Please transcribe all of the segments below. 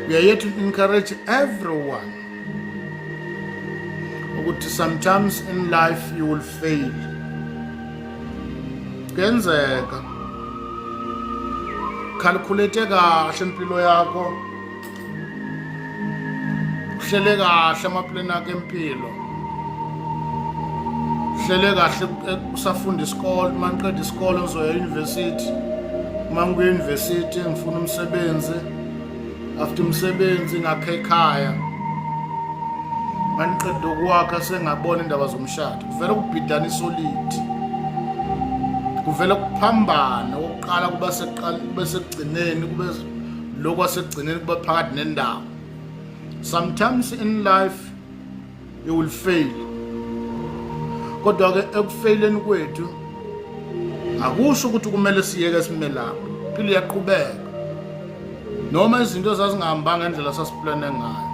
We are here to encourage everyone. Sometimes in life you will fail. Kuyenzeka. Calculate kahle impilo yakho. Uhlele kahle amaplani akho empilo. Uhlele kahle usafunda isikole, manje isikole uzoya university. Mangu university ngifuna umsebenzi. After umsebenzi ngakhe ekhaya. Maniqeda ukwakha sengabona indaba zomshado. Kuvela ukubhidana isolid. Kuvela ukuphambana oqala kuba seqala kube sekugcineni kube lokho sekugcineni kuba phakathi nendawo. Sometimes in life you will fail. Kodwa ke ekufaileni kwethu akusho ukuthi kumele siyeke sime lapho. Impilo iyaqhubeka. Noma izinto zazingahambanga ngendlela sasiplane ngayo.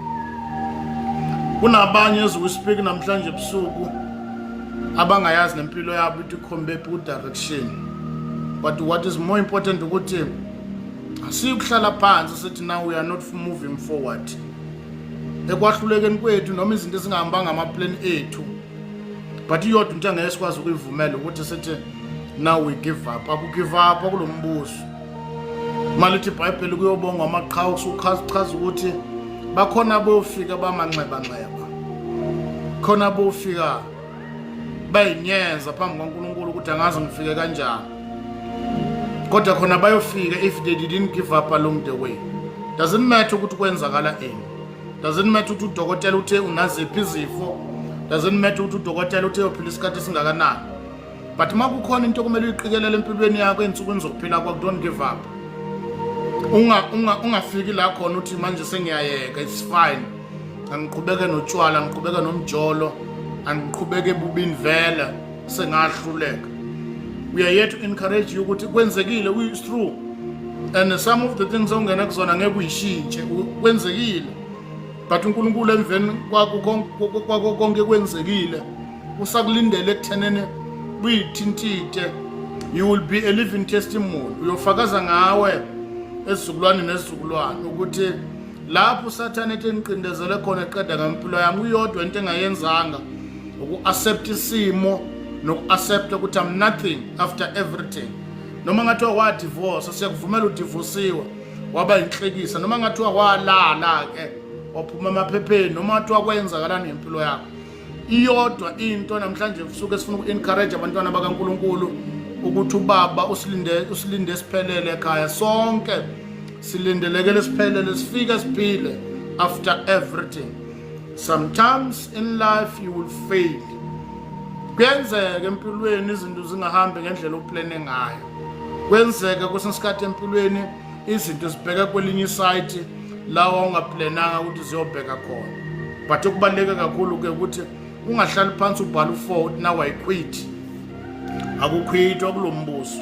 Kunabanye eziwispeak namhlanje ebusuku abangayazi nempilo yabo ukuthi ikhombe ku direction. But what is more important ukuthi asikuhlala phansi sithi now we are not moving forward. Ekwahlulekeni kwethu noma izinto ezingahambanga amaplan ethu. But iyodwa into angeke sikwazi ukuyivumela ukuthi sithi now we give up. Akugive up kulombuso. Malithi iBhayibheli kuyobonga amaqhawe usuchaza ukuthi bakhona bofika bamanxeba nxeba. Khona bofika bayinyenza phambi kaNkulunkulu ukuthi angazi ngifike kanjani. Kodwa khona bayofika if they didn't give up along the way. Doesn't matter ukuthi kwenzakala ini. Doesn't matter ukuthi udokotela uthe unaziphi izifo. Doesn't matter ukuthi udokotela uthe uphila isikhathi singakanani. But makukhona into okumele uyiqikelele empilweni yakho ensukwini zokuphila kwakho, don't give up. Ungafiki la khona uthi manje sengiyayeka, it's fine. Angiqhubeke notshwala, angiqhubeke nomjolo, angiqhubeke ebubini vele sengahluleka. We are here to encourage you ukuthi kwenzekile, it's true. And some of the things ongena kuzona ngeke uyishintshe, kwenzekile. But uNkulunkulu emveni kwakho konke kwenzekile, usakulindele ekuthenene uyithintite. You will be a living testimony. Uyofakaza ngawe esizukulwane nesizukulwane ukuthi lapho uSathane eteniqindezele khona eqeda ngempilo yami uyodwa into engayenzanga uku-accept isimo noku-accept ukuthi I'm nothing after everything. Noma ngathiwa wadivorce siyakuvumela udivosiwe waba inhlekisa, noma ngathiwa walala ke waphuma emaphepheni, noma ngathiwa kwenzakalani ngempilo yakho. Iyodwa into namhlanje kusuke sifuna uku-encourage abantwana bakaNkulunkulu ukuthi ubaba usilinde siphelele ekhaya sonke silindelekele siphelele sifike siphile after everything. Sometimes in life you will fail. Kwenzeka empilweni izinto zingahambi ngendlela uplane ngayo. Kwenzeka kusesikhathi empilweni izinto zibheka kwelinye side lawa ungaplananga ukuthi ziyobheka khona. But ukubaleka kakhulu ke ukuthi ungahlali phansi ubhala u4 now I quit. Akukhwitwa kulombuso.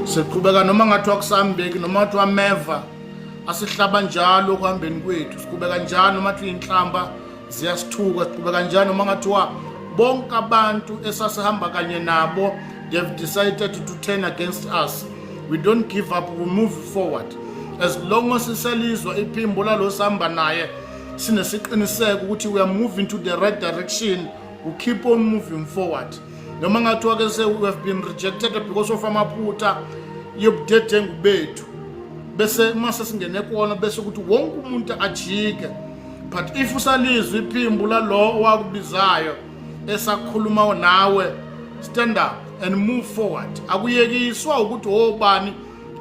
Siqhubeka noma ngathiwa kusambeki noma ngathiwa meva asihlaba njalo kuhambeni kwethu. Siqhubeka njalo noma ngathiwa inhlamba ziyasithuka, siqhubeka njalo noma ngathiwa bonke abantu esasihamba kanye nabo they've decided to turn against us. We don't give up, we move forward. As long as siselizwa iphimbo lalo sihamba naye sinesiqiniseko ukuthi we are moving to the right direction, we keep on moving forward. Noma ngathiwa ke se we have been rejected because of amaphutha yobudedengu bethu, bese mase singene kuona bese ukuthi wonke umuntu ajike. But if usalizwe iphimbo lalo wakubizayo esakhuluma nawe, stand up and move forward. Akuyekiswa ukuthi obani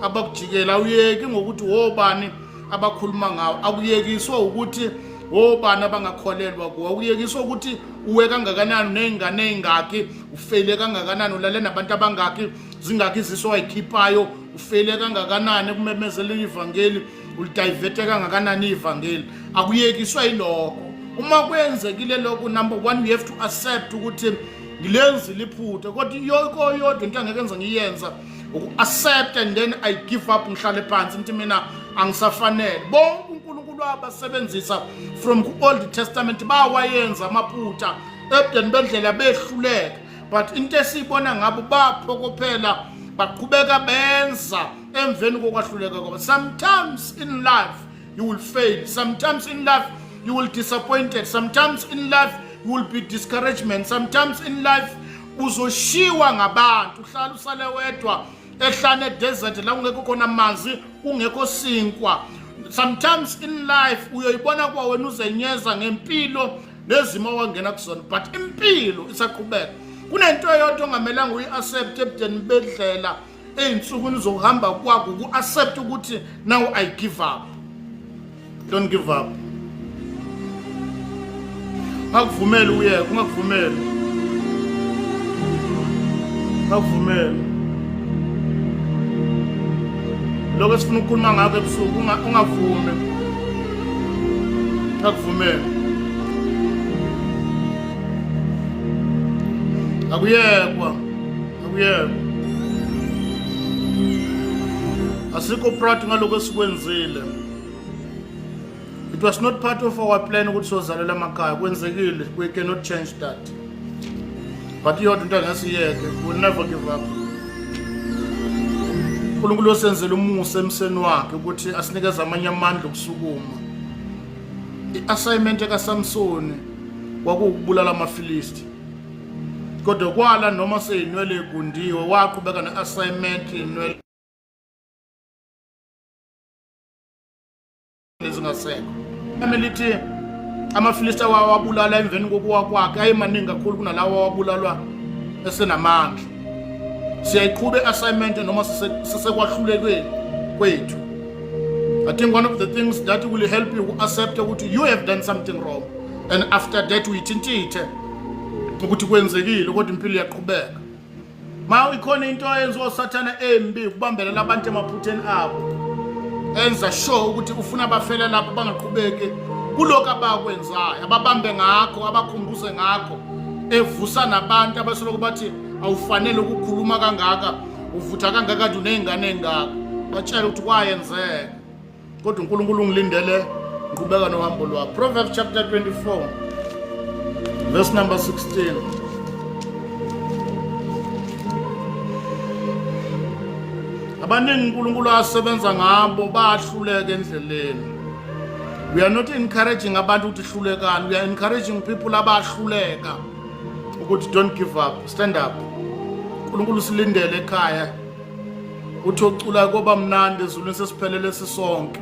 abakujikela, uyeki ngokuthi obani abakhuluma ngawo, akuyekiswa ukuthi obani abangakholelwa kuwe, akuyekiswa ukuthi uwe kangakanani nezingane ezingaki, ufele kangakanani, ulale nabantu abangaki, zingaki iziso wayikhiphayo, ufele kangakanani kumemezela ivangeli, ulidiverte kangakanani ivangeli. Akuyekiswa yilokho. Uma kwenzekile lokho, number 1 you have to accept ukuthi ngilenzi liphutha, kodwa yodwa into angeke ngiyenza uku-accept and then I give up, ngihlale phansi ngithi mina angisafanele. Bonke uNkulunkulu abasebenzisa from ku-Old Testament bawayenza amaphutha ebudeni bendlela behluleka, but into esiyibona ngabo baphokophela baqhubeka benza emveni kokwahluleka kwabo. Sometimes in life you will fail. Sometimes in life, you will be disappointed. Sometimes in life, you will be discouragement. Sometimes in life, uzoshiwa ngabantu, uhlala usale wedwa ehlane desert la ungekho khona amanzi, ungekho sinkwa. Sometimes in life, uyoyibona kwa wena uzenyeza ngempilo nezimo wangena kuzona, but impilo isaqhubeka. Kunento eyodwa ongamelanga uyi-accept ebudeni bedlela ey'nsukwini zokuhamba kwakho, uku-accept ukuthi now I give up. Don't give up. Ungakuvumeli uyeke, ungakuvumeli. Ungakuvumeli. Lokho esifuna ukukhuluma ngakho ebusuku, ungavumi. Ungakuvumeli. Akuyekwa. Akuyekwa. Asikho proud ngalokho esikwenzile. It was not part of our plan ukuthi sozalela emakhaya. Kwenzekile, we cannot change that. But iyodwa into angasiyeke, we will never give up. uNkulunkulu osenzela umusa emseni wakhe ukuthi asinikeze amanye amandla okusukuma. I-assignment kaSamsoni kwakuwukubulala amaFilisti. Kodwa kwala noma seyinwele egundiwe waqhubeka ne-assignment inwele ezingasekho. Amelithi amaFilisti wawabulala emveni kokuwa kwakhe ayemaningi kakhulu kunalawa wabulalwa esenamandla. Siyayiqhube assignment noma sisekwahlulekweni kwethu. I think one of the things that will help you accept ukuthi you have done something wrong, and after that uyithintithe ukuthi kwenzekile ukuthi impilo iyaqhubeka. Ma ikhona into eyenziwa uSathane embi ukubambelela abantu emaphutheni abo, enza sure ukuthi ufuna abafela lapho bangaqhubeki kuloko abakwenzayo, ababambe ngakho, abakhumbuze ngakho, evusa nabantu abasoloko bathi awufanele ukukhuluma kangaka, uvutha kangaka nje unezingane engaka, batshela ukuthi kwayenzeka. Kodwa uNkulunkulu ungilindele ngiqhubeka nohambo lwakho. Proverbs chapter 24 verse number 16. Abaningi uNkulunkulu asebenza ngabo bahluleka endleleni. We are not encouraging abantu ukuthi hlulekani, we are encouraging people abahluleka ukuthi don't give up, stand up. uNkulunkulu silindele ekhaya uthi ocula koba mnandi ezulwini sesiphelele sisonke.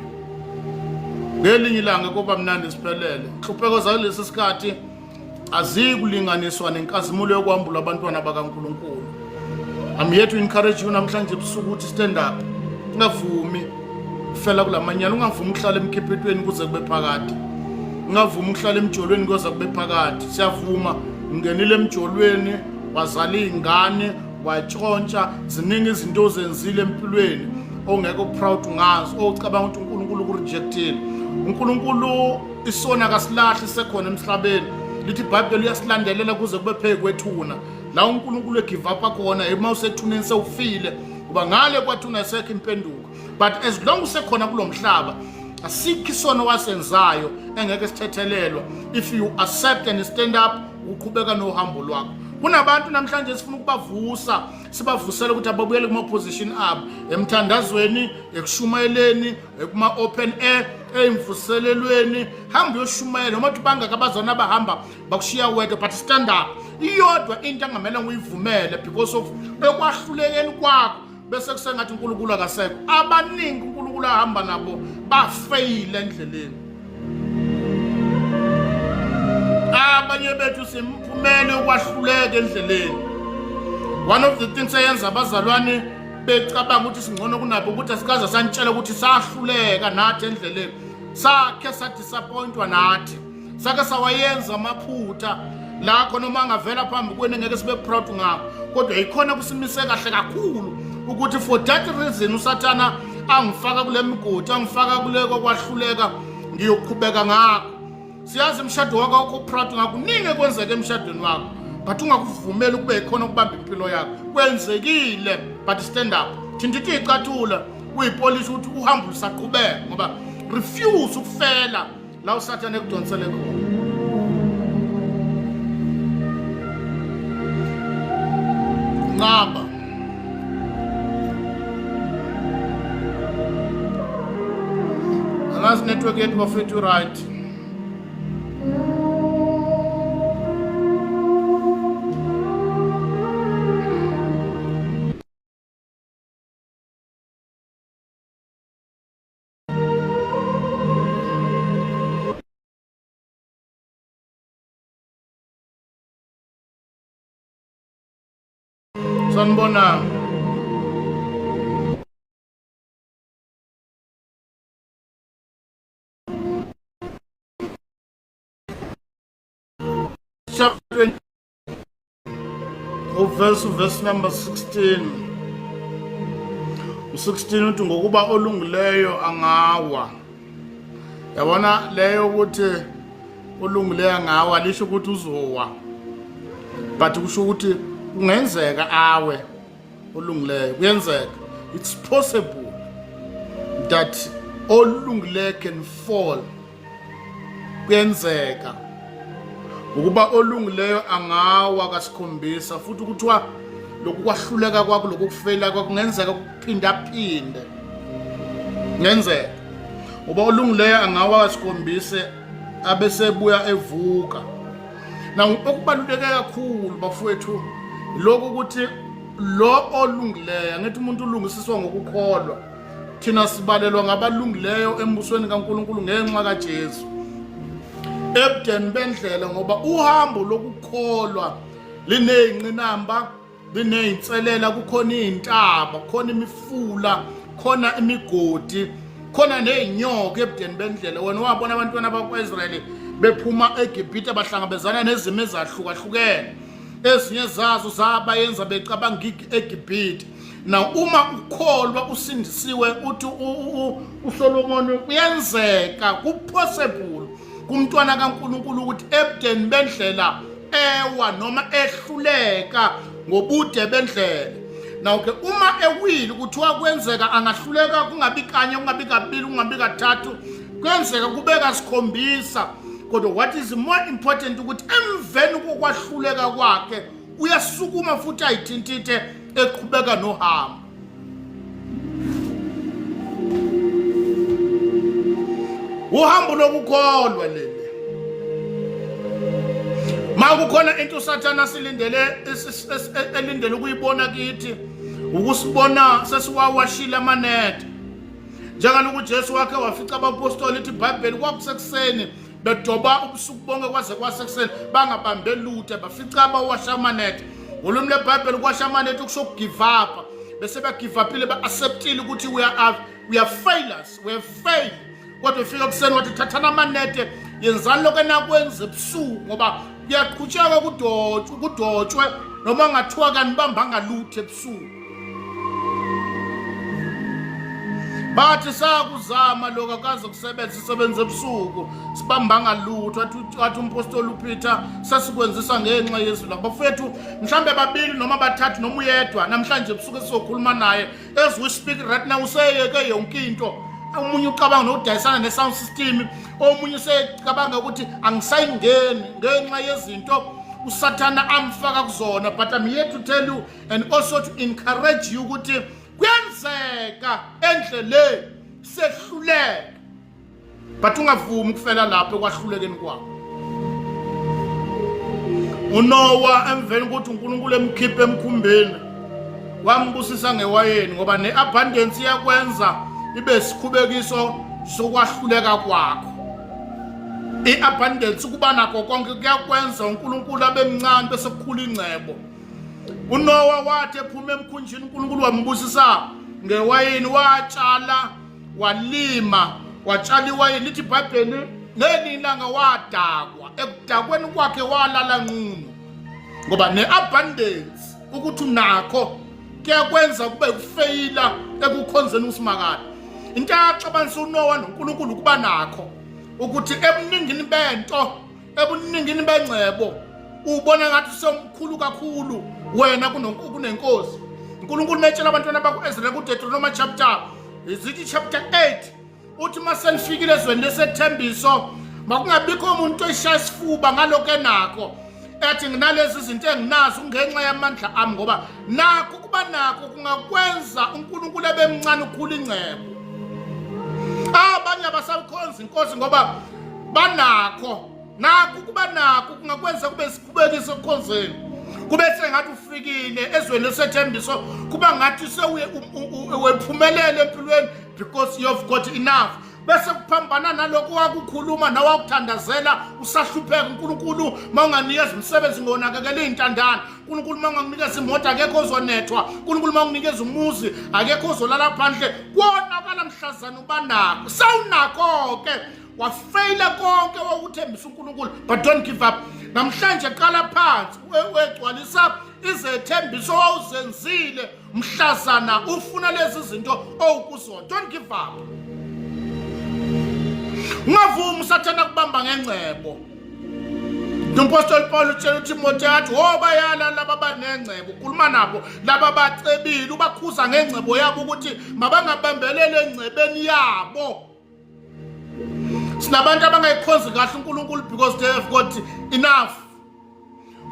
Ngelinye ilanga koba mnandi siphelele. Hlupheko zalesi sikhathi azikulinganiswa nenkazimulo yokwambula abantwana bakaNkulunkulu. I'm here to encourage you namhlanje ebusuku ukuthi stand up. Ungavumi ufela kulamanyana, ungavumi uhlala emkhiphethweni kuze kube phakade. Ungavumi uhlala emjolweni kuze kube phakade. Siyavuma ungenile emjolweni, wazala izingane, watshontsha, ziningi izinto ozenzile empilweni ongeke proud ngazo, ocabanga ukuthi uNkulunkulu kurejectile. uNkulunkulu isona kasilahli sekhona emhlabeni. Lithi iBhayibheli uyasilandelela kuze kube phe kwethuna. La uNkulunkulu egive up khona ema usethuneni sewufile kuba ngale kwathuna esekho impenduko. But as long usekhona kulomhlaba asikho isono wasenzayo engeke sithethelelwa if you accept and stand up uqhubeka nohambo lwakho. Kunabantu namhlanje sifuna ukubavusa, sibavusela ukuthi ababuyele kuma position abo emthandazweni, ekushumayeleni, ekuma open air, emvuselelweni. Hamba uyoshumayela noma uthi bangakabazana bahamba bakushiya wedwa, but stand up. Iyodwa into angamela uyivumele because of ekwahlulekeni kwakho bese kusengathi uNkulunkulu akasekho. Abaningi uNkulunkulu ahamba nabo bafeyile endleleni. Abanye bethu simphumele ukwahluleka endleleni. One of the things eyenza abazalwane becabanga ukuthi singcono kunabo ukuthi asikaze sanitshela ukuthi sahluleka nathi endleleni, sakhe sadisappointwa nathi, sake sawayenza amaphutha la khona uma ngavela phambi kwene ngeke sibe proud ngakho. Kodwa ikhona kusimise kahle kakhulu ukuthi for that reason uSathana angifaka kule migodi, angifaka kule kwahluleka, ngiyoqhubeka ngakho. Siyazi umshado wakho awukho proud ngakho, ningi kwenzeke emshadweni wakho, but ungakuvumeli ukube ikhona ukubamba impilo yakho. Kwenzekile, but stand up. Thindithe icatula uyipolish ukuthi uhambe usaqhubeka, ngoba refuse ukufela la uSathane ekudonsele khona. Ngaba angazi network yethu bafethu right. Sanibona. Chapter 20, verse number 16. U16 uthi ngokuba olungileyo angawa. Yabona leyo ukuthi olungileyo angawa lisho ukuthi uzowa. But kusho ukuthi kungenzeka awe olungileyo. Kuyenzeka. It's possible that olungileyo can fall. Kuyenzeka. Ukuba olungileyo angawa kasikhombisa futhi ukuthiwa lokhu kwahluleka kwakho lokhu kufela kwakho kungenzeka ukuphinda phinde. Ngenzeka. Uba olungileyo angawa kasikhombise abesebuya evuka. Na okubaluleke kakhulu bafowethu lokho ukuthi lo olungileyo ngithi umuntu ulungisiswa ngokukholwa. Thina sibalelwa ngabalungileyo embusweni kaNkulunkulu ngenxa kaJesu. Ebudeni bendlela ngoba uhambo lokukholwa lineyinqinamba, lineyinselela, kukhona izintaba, khona imifula, khona imigodi, khona nezinyoka ebudeni bendlela. Wena wabona abantwana bakwaIsrayeli bephuma eGibhite bahlangabezana nezimo ezahlukahlukene. Ezinye zazo zabayenza becabanga eGibhite. Na uma ukholwa usindisiwe uthi uSolomon kuyenzeka kupossible kumntwana kaNkulunkulu ukuthi ebudeni bendlela ewa noma ehluleka ngobude bendlela. Now ke uma ewili kuthiwa kwenzeka angahluleka kungabi kanye kungabi kabili kungabi kathathu kwenzeka kubeka sikhombisa. Kodwa what is more important ukuthi emveni kokwahluleka kwakhe uyasukuma futhi ayithintithe eqhubeka nohambo. Uhambo lokukholwa leli. Makukhona into uSathana elindele ukuyibona kithi ukusibona sesiwawashila amanethe. Njengaloku Jesu wakhe wafica abapostoli ithi iBhayibheli kwakusekuseni bedoba ubusuku bonke kwaze kwasekuseni bangabambe lutho bafica abawasha amanethe. Ngolumi leBhayibheli kwasha amanethe kusho give up. Bese ba give upile ba acceptile ukuthi we are failures, we have failed. Kodwa ufika kuseni wathi thathana amanethe yenzani lokho enakwenza ebusuku ngoba kuyaqhutsheka kudotshwe noma ngathiwa kanibamba ngalutho ebusuku. Bathi sakuzama lokho akaze kusebenza isebenze ebusuku sibamba ngalutho wathi umpostoli uPeter sasikwenzisa ngenxa yeZwi lakho. Bafethu mhlambe babili noma bathathu noma uyedwa namhlanje ebusuku esizokhuluma naye as we speak right now useyeke yonke into. Omunye ucabanga nokudayisana ne-sound system, omunye usecabanga ukuthi angisayingeni ngenxa yezinto uSathana amfaka kuzona. But I'm here to tell you and also to encourage you ukuthi kuyenzeka endleleni sehluleka, but ungavumi ukufela lapho ekwahlulekeni kwakho. uNowa emveni ukuthi uNkulunkulu emkhiphe emkhumbeni wambusisa ngewayeni ngoba ne-abundance iyakwenza ibe sikhubekiso sokwahluleka kwakho. I-abundance ukuba nakho konke kuyakwenza uNkulunkulu abe mncane bese kukhula ingcebo. uNowa wathi ephuma emkhunjini uNkulunkulu wambusisa ngewayini, watshala walima watshala iwayini. Lithi iBhayibheli ngelinye ilanga wadakwa, ekudakweni kwakhe walala nqunu ngoba ne-abundance ukuthi unakho kuyakwenza kube kufeyila ekukhonzeni uSimakade. Into yaxabanisa uNowa noNkulunkulu kuba nakho ukuthi ebuningini bento, ebuningini bengcebo ubona ngathi somkhulu kakhulu wena kunenkosi. uNkulunkulu metshela abantwana bakwaIsrael kuDeuteronomy chapter 8 uthi masenifikile ezweni lesethembiso makungabikho umuntu oyishaya isifuba ngalokho enakho ethi nginalezi izinto enginazo ngenxa yamandla ami, ngoba nakho kuba nakho kungakwenza uNkulunkulu ebe mncane ukukhula ingcebo. abanye abasakhonza inkosi ngoba banakho kuba nakho kungakwenza kube siqhubekise ukukhonzeni, kube sengathi ufikile ezweni lesethembiso, kuba ngathi wephumelele empilweni because you've got enough. Bese kuphambana nalokho wakukhuluma nawakuthandazela usahlupheka. uNkulunkulu mawunganikeza umsebenzi ngonakekela izintandane, uNkulunkulu mawunganikeza imoto akekho ozonethwa, uNkulunkulu mawunganikeza umuzi akekho ozolala phandle, konakala mhlazana ubanakho. Sawunakho ke wafeyila konke wakuthembisa uNkulunkulu, but don't give up. Namhlanje qala phansi wegcwalisa izethembiso owuzenzile mhlazana ufuna lezi zinto owukuzona. Don't give up. Ungavumi usathana kubamba ngengcebo. Umpostoli Paul utshela uTimotheo athi bayala laba banengcebo, ukhuluma nabo laba bacebile, ubakhuza ngengcebo yabo ukuthi mabangabambelele engcebeni yabo. Sinabantu abangayikhonzi kahle uNkulunkulu because they have got enough.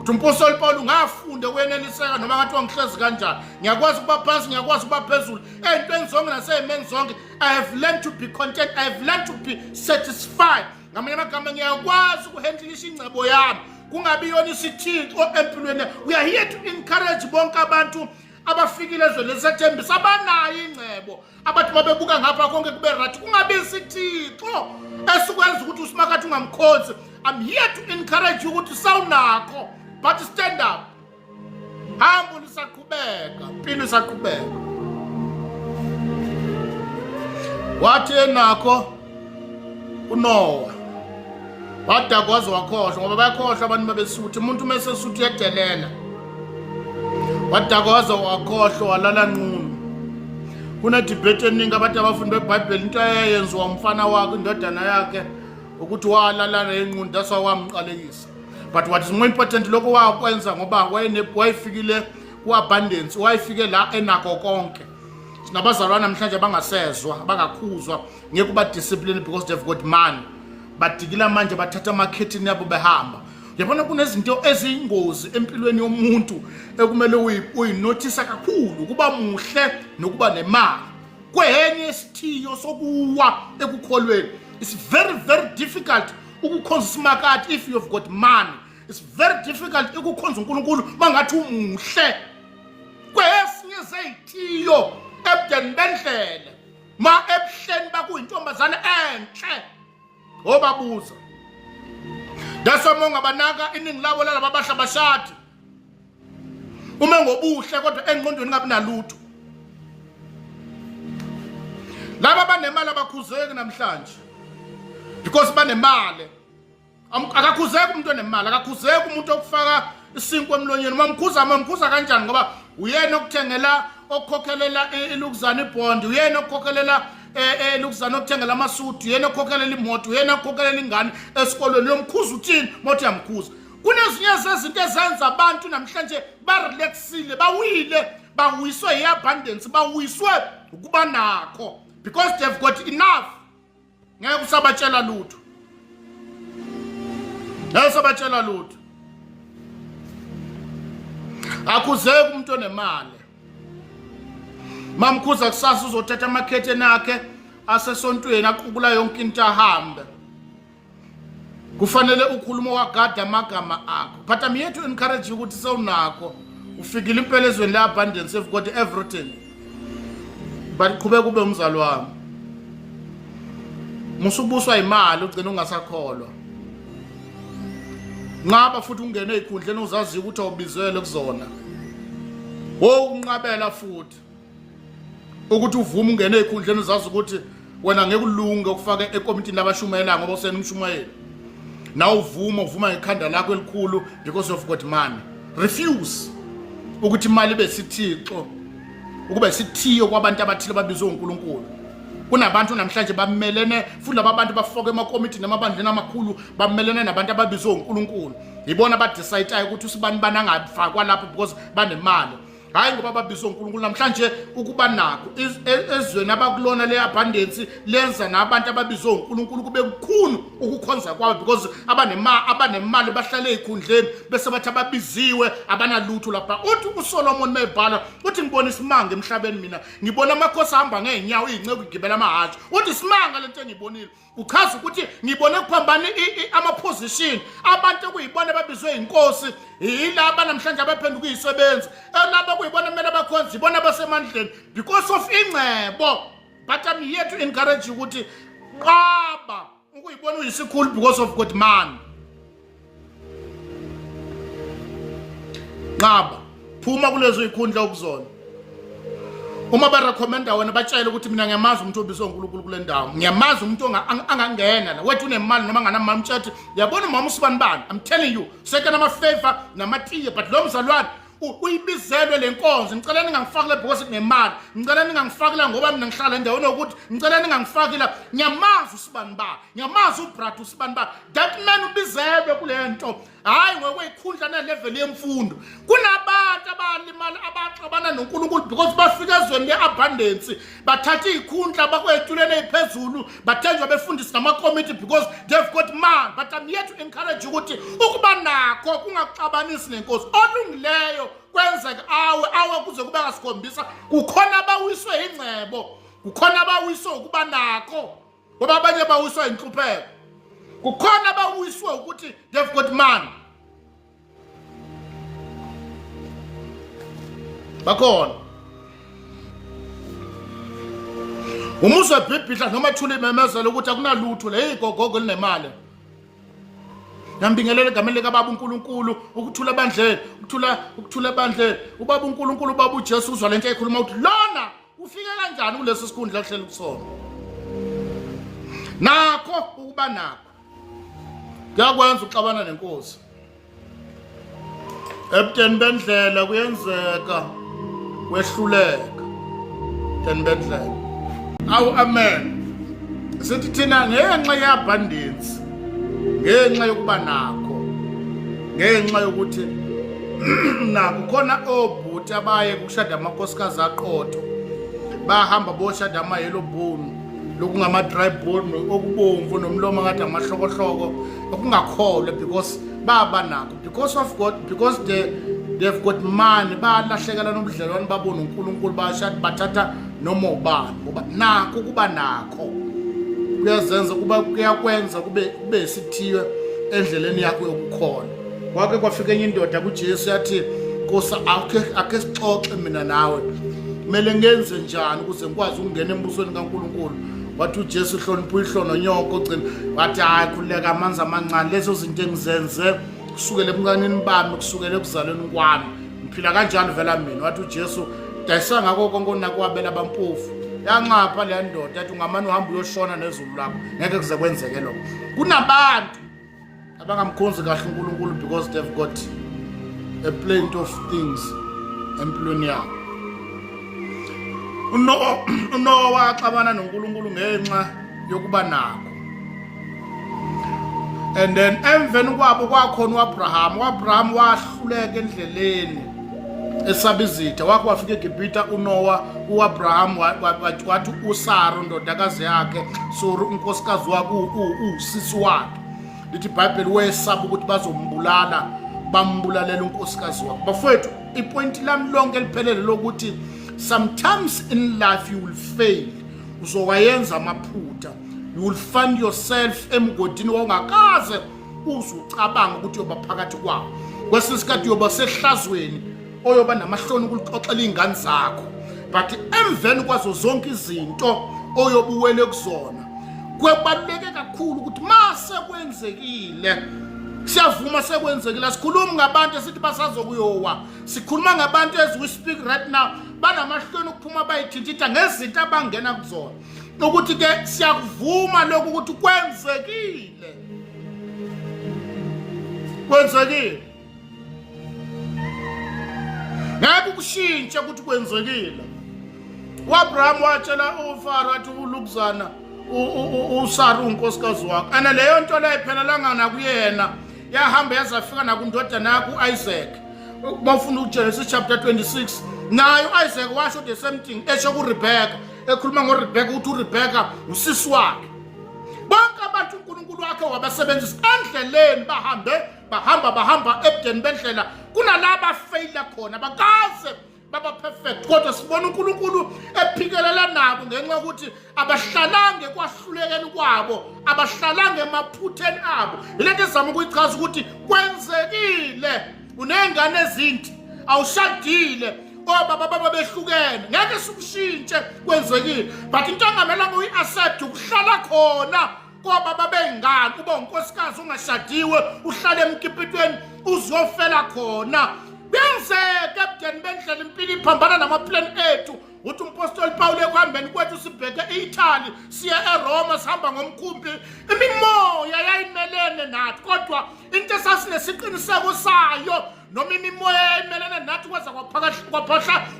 Umpostoli Paul ungafunda ukweneliseka noma ngathi wangihlezi kanjani, ngiyakwazi ukuba phansi, ngiyakwazi ukuba phezulu, ey'ntweni zonke nasey'meni zonke. I have learned to be content, I have learned to be satisfied. Ngamanye amagama ngiyakwazi ukuhendilisha ingcebo yami, kungabi yona isithixo empilweni. We are here to encourage bonke abantu abafikile ezweni lesethembiso abanayo ingcebo, abathi babebuka ngapha konke kube right, kungabi isithixo esikwenza ukuthi usimakathi ungamkhonzi. I'm here to encourage you ukuthi sawunakho, but stand up. Hamba lisaqhubeka, impilo isaqhubeka. Wathi enakho uNoah wadakwazi wakhohlwa, ngoba bayakhohlwa abantu mabesuthi. Umuntu mesesuthi uyedelela, wadakwazi wakhohlwa walala nqunu. Kuna debate eningi abantu abafundi beBhayibheli into eyenziwa umfana wakhe indodana yakhe ukuthi walala nenqunu, that's why wamqalekisa. But what is more important lokho wakwenza ngoba wayefikile ku-abundance, wayefike la enakho konke. Sinabazalwana namhlanje abangasezwa, abangakhuzwa, ngeke uba discipline because they've got money. Badikila manje bathatha amakhethini yabo behamba. Yabona kunezinto eziyingozi empilweni yomuntu ekumele uyinothisa kakhulu, kuba muhle nokuba nemali. Kwenye isithiyo sokuwa ekukholweni. It's very very difficult ukukhonza isimakade if you've got money. It's very difficult ukukhonza uNkulunkulu mangathi umuhle. Kwesinye zeyithiyo ebudeni bendlela ma ebuhleni bakuyintombazana enhle obabuza. That's why mongabanaka iningi labo lalaba abahlabashadi uma ngobuhle kodwa engqondweni ngabi nalutho. Laba banemali abakhuzeki namhlanje because banemali. Akakhuzeki umuntu onemali, akakhuzeki umuntu okufaka isinkwa emlonyeni. Mamkhuza kanjani ngoba uyena okuthengela, okukhokhelela ilukuzana ibond, uyena okukhokhelela ilukuzana okuthengela amasudu, uyena okukhokhelela imoto, uyena okukhokhelela ingane esikolweni. Uyomkhuza uthini mothi yamkhuza? Kunezinye zezinto ezenza abantu namhlanje barelaxile, bawiswe yi-abundance, bawiswe ukuba nakho because they've got enough. Ngeke usabatshela lutho, ngeke usabatshela lutho. Akuzeki umuntu onemali. Mamkhuza kusasa uzothatha amakhetheni akhe asesontweni aqhubula yonke into ahambe. Kufanele ukhuluma wagada amagama akho. But I'm here to encourage you ukuthi sewunakho, ufikile impela ezweni le-abundance, you've got everything. But qhubeka ube umzali wami. Musubuswa imali ugcina ungasakholwa. Nqaba futhi ungene ezikhundleni uzazi ukuthi awubizwele kuzona. Unqabela futhi ukuthi uvume ungene ezikhundleni uzazi ukuthi wena ngeke ulunge ukufaka ekommitini labashumayela ngoba usena umshumayeli. Now uvuma ngekhanda lakho elikhulu because you've got money. Refuse ukuthi imali ibe sithixo, ukuba isithiyo kwabantu abathile babizwe uNkulunkulu. Kunabantu namhlanje bamelene futhi laba bantu bafoka emakomiti namabandleni amakhulu bamelene nabantu ababizwe uNkulunkulu. Yibona abadecide ukuthi usibani banangafakwa lapho because banemali. hayi ngoba babizwe uNkulunkulu namhlanje ukuba nakho ezweni abakulona le abundance lenza nabantu ababizwe uNkulunkulu kube kukhulu ukukhonza kwabo because abanemali bahlale ezikhundleni bese bathi ababiziwe abanalutho lapha. Uthi uSolomon mebhala uthi ngibona isimanga emhlabeni mina ngibona amakhosi ahamba ngeenyawo izinceku igibela amahashe. Uthi isimanga lento engibonile uchaza ukuthi ngibone kuphambana ama-position abantu ekuyibona babizwe inkosi yilaba namhlanje abaphenduka izisebenzi elaba kuyibona kumele bakhonze ibona basemandleni because of ingcebo. But I'm here to encourage you ukuthi qaba ukuyibona uyisikhulu because of God man. Qaba phuma kulezo ikhundla okuzona. Uma barecommenda wena batshela ukuthi mina ngiyamazi umuntu obizwe uNkulunkulu kule ndawo. Ngiyamazi umuntu angangena la. Wethu unemali noma nganamali mthathe. Yabona mama usibani bani. I'm telling you, second ama favor namatiye but lo mzalwane uyibizelwe lenkonzo. Ngicela ningangifakile because kunemali. Ngicela ningangifakile ngoba mina ngihlala endaweni ukuthi ngicela ningangifakile. Ngiyamazi usibani bani. Ngiyamazi uBrad usibani bani. That man ubizelwe kule nto. Hayi ngokweyikhundla na level yemfundo. Kunabantu abalimali abaxabana noNkulunkulu because bafika ezweni leabundance bathatha izikhundla bakwetulene eziphezulu bathenjwa befundisi nama committee because they've got man. But I'm here to encourage ukuthi ukuba nakho kungaxabanisi nenkosi olungileyo kwenzeka awe kuze kube ngasikhombisa kukhona abawiswe ingcebo kukhona abawiswe ukuba nakho ngoba abanye bawiswa inhlupheko kukhona abawiswe ukuthi they've got man. Bakhona umuzwe bhibhidla noma thula imemezelo ukuthi akunalutho le igogogo linemali. Ngiyambingelela egameni likaBaba uNkulunkulu ukuthula ebandleni ukuthula ebandleni uBaba uNkulunkulu uBaba uJesu uzwa lento eyikhuluma ukuthi lona ufike kanjani kulesi sikhundla kuhleli kusona. Nakho ukuba nakho kuyakwenza uxabana nenkosi. Ebuteni bendlela kuyenzeka wehluleka ebuteni bendlela. Awu amen. Sithi thina ngenxa yeabundance ngenxa yokuba nakho ngenxa yokuthi nakho khona obhuti abaye kushada amakhosikazi aqotho bahamba boshada ama-yellow bone lokungama dry bone okubomvu nomlomo ngathi amahlokohloko okungakholwe because baba nakho because of God because they've got money balahlekela nomdlelwane babona uNkulunkulu bashada bathatha noma ubani ngoba nakho kuba nakho kuyazenza kuba kuyakwenza kube isithiwe endleleni yakho yokukholwa. Kwake kwafika enye indoda kuJesu yathi Nkosi ake sixoxe mina nawe kumele ngenze njani ukuze ngikwazi ukungena embusweni kaNkulunkulu. Wathi uJesu hlonipha ihlono nyoko gcina wathi hayi khuleka amanzi amancane lezo zinto engizenze kusukela ebuncaneni bami kusukela ekuzalweni kwami ngiphila kanjalo vela mina. Wathi uJesu dayisa ngako konke onakwabela abampofu yanqapha le ndoda athi ungamane uhamba uyoshona nezulu lakho ngeke kuze kwenzeke lokho. Kunabantu abangamkhonzi kahle uNkulunkulu because they've got a plenty of things empilweni yabo. Unowa waxabana noNkulunkulu ngenxa yokuba nakho. And then emveni kwabo kwakhona uAbraham wahluleka endleleni esabizitha wakho wafika eGibhita uNowa uAbraham wathi uSara indodakazi yakhe Sori unkosikazi wakhe usisi wakhe lithi iBhayibheli wesaba ukuthi bazombulala bambulalela unkosikazi wakhe. Bafowethu ipoint lami lonke liphelele lokuthi sometimes in life you will fail uzowayenza amaphutha you will find yourself emgodini wongakaze uzucabanga ukuthi uyoba phakathi kwawo kwesinye isikhathi uyoba sehlazweni oyoba namahloni ukuxoxela izingane zakho but emveni kwazo zonke izinto oyobuwele kuzona kubaluleke kakhulu ukuthi mase kwenzekile siyavuma sekwenzekile sikhuluma ngabantu esithi basazokuyowa sikhuluma ngabantu as we speak right now banamahloni ukuphuma bayithintitha ngezinto abangena kuzona ukuthi ke siyakuvuma lokho ukuthi kwenzekile ngeke kushintshe ukuthi kwenzekile. uAbraham watshela uFaro wathi ulukuzana uSara unkosikazi wakhe ana leyo nto la iphelelanga nakuyena yahamba yazafika nakundodana yakhe uIsaac. Bafuna uGenesis chapter 26 nayo Isaac washo the same thing esho kuRebecca ekhuluma ngoRebecca ukuthi uRebecca usisi wakhe. Bonke abantu uNkulunkulu wakhe wabasebenzisa endleleni bahamba ebudeni bendlela kunalaba failure khona bakaze baba perfect kodwa sibona uNkulunkulu ephikelela nabo ngenxa ukuthi abahlalanga ekwahlulekeni kwabo abahlalanga emaphutheni abo. Ilento ezama ukuyichaza ukuthi kwenzekile unengane ezinti awushadile baba behlukene ngeke sikushintshe kwenzekile but into engamelanga uyi-accept ukuhlala khona baba bengane ube unkosikazi ungashadiwe uhlale emkipitweni uzofela khona. Benzeke ebudeni bendlela impilo iphambana namaplani ethu uthi umpostoli Pawule ekuhambeni kwethu sibheke e-Italy siya eRoma sihamba ngomkhumbi imimoya yayimelene nathi kodwa into esasinesiqiniseko sayo noma imimoya yayimelene nathi kweza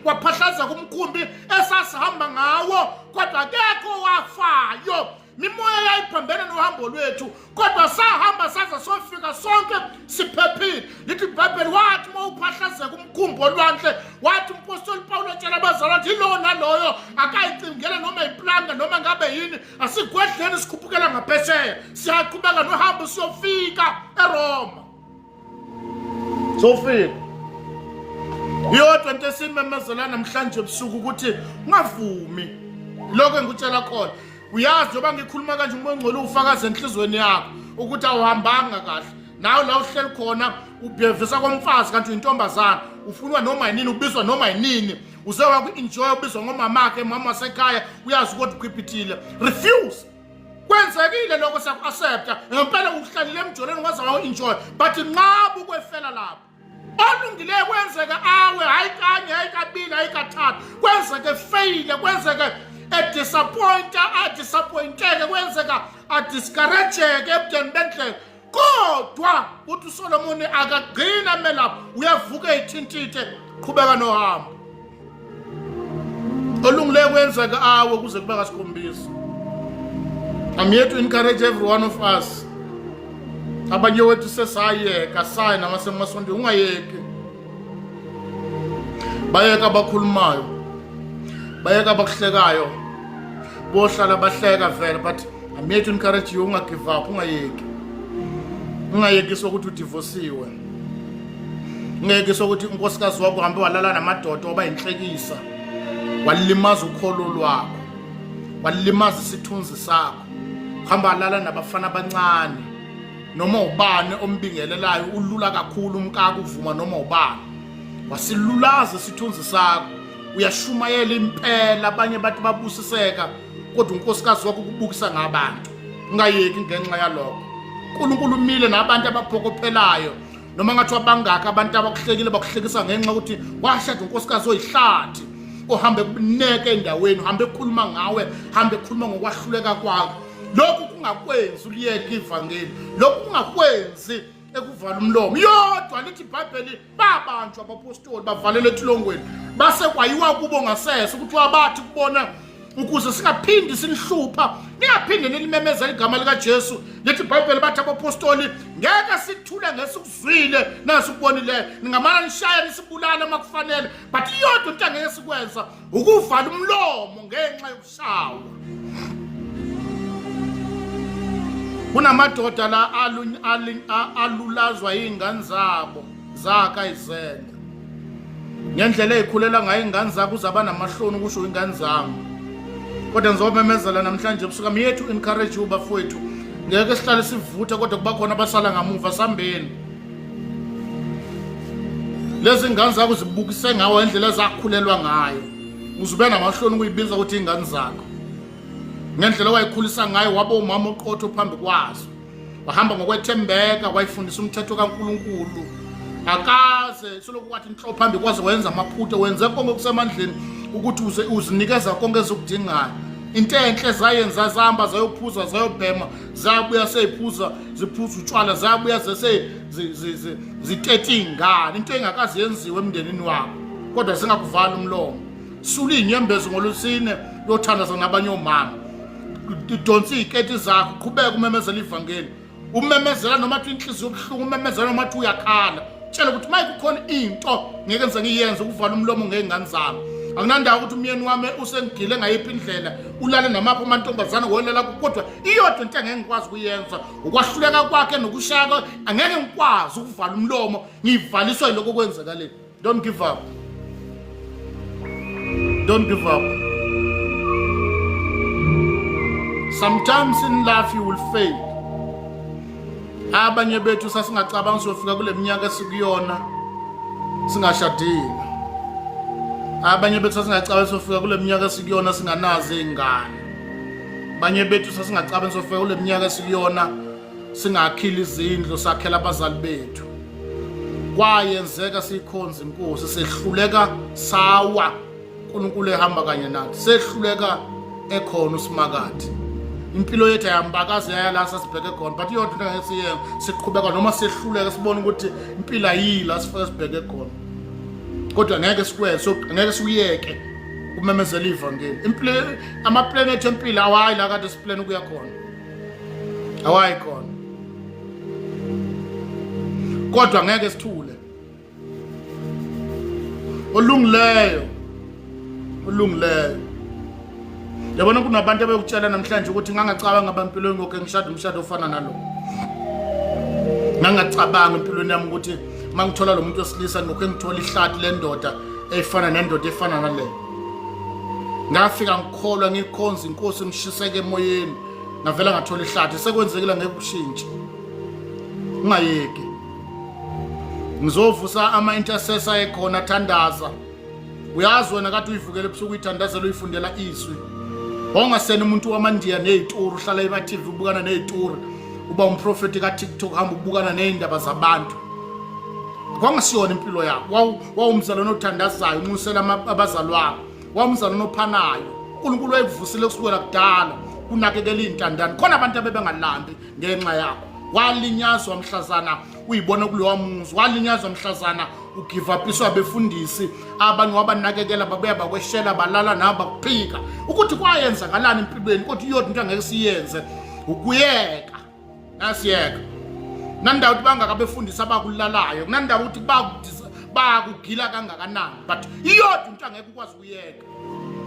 kwaphahlaza kumkhumbi esasihamba ngawo kodwa akekho wafayo. Mimoya yayiphambene nohambo lwethu kodwa sahamba saze sofika sonke siphephile. Lithi iBhayibheli wathi uma uphahlazeka umkhumbi olwandle wathi umpostoli Pawulo etshela abazalwane wathi ilona loyo akayicingele noma iplanga noma ngabe yini asigwedleni sikhuphukela ngaphesheya siyaqhubeka nohambo siyofika eRoma. Sofika yodwa into esimemezela namhlanje ebusuku ukuthi ungavumi lokho engikutshela khona. Uyazi njengoba ngikhuluma kanje umoya ongcwele ufakaze enhlizweni yakho ukuthi awuhambanga kahle nawe la uhleli khona ubhevisa komfazi kanti uyintombazana ufunwa noma yinini ubizwa noma yinini uze waku-enjoy ubizwa ngomamakhe mama wasekhaya uyazi ukuthi ukhwiphithile refuse. Kwenzekile lokho siyaku-accepta ngempela uhlalile emjoleni ungaze wawu-enjoy but nqaba ukwefela lapho. Olungileyo kwenzeke awe hayi kanye hayi kabili hayi kathathu kwenzeke faile kwenzeke disappointeke kwenzeka discourageke ebudeni bendlela kodwa uthi uSolomoni akagcina melapho uyavuka ithintithe qhubeka nohambo. Olungileyo kwenzeka awe kuze kube kasikhombisa. I'm here to encourage every one of us. Abanye wethu sesayeka saye namasemasonto ungayeki. Bayeka abakhulumayo bayeka abakuhlekayo bohlala bahleka vele but I'm here to encourage you ungagive up ungayeki sokuthi udivosiwe ungeke sokuthi unkosikazi wakho uhambe walala namadoda oba inhlekisa walimaza ukholo lwakho walimaza isithunzi sakho hamba lala nabafana abancane noma ubani ombingelelayo ulula kakhulu umkaka uvuma noma ubani wasilulaza isithunzi sakho uyashumayela impela abanye bathi babusiseka kodwa unkosikazi wakho ukubukisa ngabantu ungayeki ngenxa yalokho. uNkulunkulu umile nabantu abaphokophelayo noma ngathi abangaka abantu abakuhlekile bakuhlekisa ngenxa ukuthi washada unkosikazi oyihlathi ohambe kuneke endaweni uhambe ekhuluma ngawe hambe ekhuluma ngokwahluleka kwakho. Lokhu kungakwenzi uliyeke ivangeli lokhu kungakwenzi ekuvala umlomo yodwa lithi iBhayibheli babantu abapostoli bavalele etilongweni base kwayiwa kubo ngasese ukuthi wabathi kubona ukuze singaphindi sinihlupha ningaphinde nilimemezela igama lika Jesu. Lithi iBhayibheli bathi abapostoli ngeke sithule ngesikuzwile nasikubonile ningamana nishaya nisibulala makufanele but yodwa into angeke sikwenza ukuvala umlomo ngenxa yokushawa. Kunamadoda la alulazwa izingane zabo zakhe izele ngendlela ezikhulela ngayo izingane zakho uzaba namahloni ukusho ingane zami kodwa ngizomemezela namhlanje ebusuku I'm here to encourage you bafowethu ngeke sihlale sivutha kodwa kuba khona abasala ngamuva sambeni. Lezi izingane zakho zibukise ngawe indlela ezakhulelwa ngayo uzube namahloni ukuyibiza ukuthi izingane zakho ngendlela wayikhulisa ngayo waba umama oqotho phambi kwazo wahamba ngokwethembeka wayifundisa umthetho kaNkulunkulu akaze selokhu kwathi inhloko phambi kwazo wenza amaphutha wenze konke okusemandleni ukuthi uzinikeza konke ezokudingayo. Into enhle zayenza zahamba zayophuza zayobhema zabuya seyiphuza ziphuza utshwala zabuya zithethe ingane into engakazi yenziwe emndenini wakho kodwa singakuvala umlomo sula inyembezi ngolosine yothandaza nabanye omama idonsi iketi zakho qhubeka umemezela ivangeli umemezela noma athi inhliziyo yobuhlungu umemezela noma athi uyakhala tshela ukuthi maye kukhona into ngeke ngize ngiyenze ukuvala umlomo ngengane zami. Akunandawo ukuthi umyeni wami usengigile ngayiphi indlela ulale namapha amantombazana wolela kodwa iyodwa into engeke ngikwazi ukuyenza ukwahluleka kwakhe nokushaka angeke ngikwazi ukuvala umlomo ngivaliswa lokho kwenzeka le. Don't give up. Don't give up. Sometimes in life you will fail. Abanye bethu sasingacabanga sofika kule minyaka esikuyona singashadile. Abanye bethu sasingacabanga sofika kule minyaka esikuyona singanazi ingane. Abanye bethu sasingacabanga sofika kule minyaka esikuyona singakhila izindlu sakhela abazali bethu. Kwayenzeka sikhonza inkosi sehluleka sawa uNkulunkulu ehamba kanye nathi. Sehluleka ekhona uSimakade. Impilo yethu ayambakazi yala sasibheke khona but yodwa into ngeke siyenze siqhubeka noma sehluleka sibone ukuthi impilo ayila sifike sibheke khona. Kodwa ngeke sikwenze ngeke sikuyeke kumemezela ivangeli. Impilo ama planet empilo awayi la kade siplan ukuya khona. Awayi khona. Kodwa ngeke sithule. Olungileyo. Yabona kunabantu abekutshela namhlanje ukuthi ngangacabanga ngempilweni ngokho ngishada umshado ofana nalo. Ngangacabanga empilweni yami ukuthi mangithola lo muntu wesilisa ngokho ngithola ihlati lendoda efana nendoda efana nale. Ngafika ngikholwa ngikhonza inkosi ngishiseke emoyeni ngavela ngathola ihlati sekwenzekile ngeke kushintshe. Ungayeki. Ngizovusa ama intercessor ekhona thandaza. Uyazi wena kade uyivukele ebusuku uyithandazela uyifundela izwi. Ongasena umuntu wamandiya nezituru uhlala eba TV ubukana nezituru uba umprofeti ka TikTok hamba ubukana nezindaba zabantu. Kongasiyona impilo yakho. Wawumzalwane othandazayo umusela abazalwane. Wawumzalwane ophanayo. uNkulunkulu wayevusile kusukela kudala unakekela intandane. Khona abantu abebengalambi ngenxa yakho. Walinyazwa mhlazana uyibona kulowa muzi. Walinyazwa mhlazana ugive upiswa abefundisi abanye wabanakekela babuya bakweshela balala nabo bakuphika ukuthi kwayenza ngalani empilweni kodwa iyodwa into angeke siyenze ukuyeka. Nasiyeka. Nandawo ukuthi bangakabefundisa abakulalayo kunandawo ukuthi bakugila kangakanani but iyodwa into angeke ukwazi ukuyeka.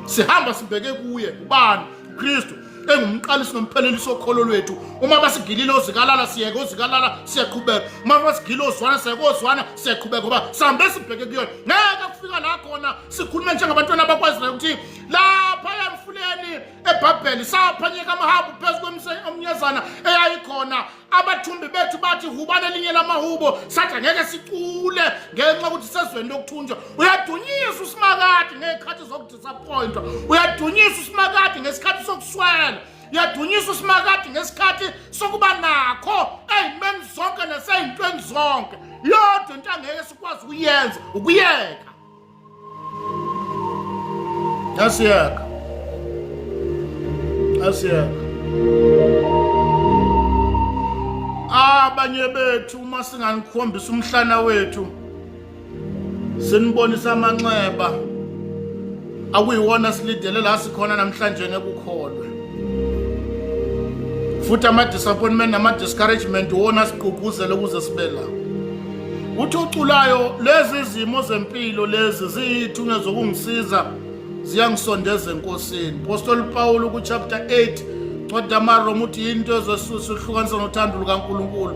Sihamba sibheke kuye ubani uKristu engumqalisi nomphelelisi okholo lwethu. Uma basigilile ozikalala siyeke ozikalala siyaqhubeka. Uma basigilile ozwana siyeke ozwana siyaqhubeka ngoba sambe sibheke kuyona. Ngeke kufika la khona sikhulume njengabantwana abakwaziyo ukuthi lapha emfuleni eBhabheli saphanyeka amahabu phezulu komnyazana eyayikhona. Abathumbi bethu bathi hubane elinye lamahubo sathi ngeke sicule ngenxa ukuthi sezweni lokuthunjwa. Uyadunyiswa uSimakade ngekhathi zokudisappointwa. Uyadunyiswa uSimakade ngesikhathi sokuswela. Uyadunyiswa uSimakade ngesikhathi sokuba nakho eyimeni zonke naseyintweni zonke. Yodwa into angeke sikwazi ukuyenza ukuyeka. Asiyeka. Abanye bethu uma singanikhombisa umhlana wethu sinibonisa amanxeba akuyiwona silidele la sikhona namhlanje ngekukholwe. Futhi ama disappointment nama discouragement wona siqhubuzele ukuze sibe la. Uthi uculayo lezi izimo zempilo lezi ziyithunya zokungisiza ziyangisondeza enkosini. Apostle Paul ku chapter 8 Ncwadi yaMaroma uthi into ezohlukanisa nothando lukaNkulunkulu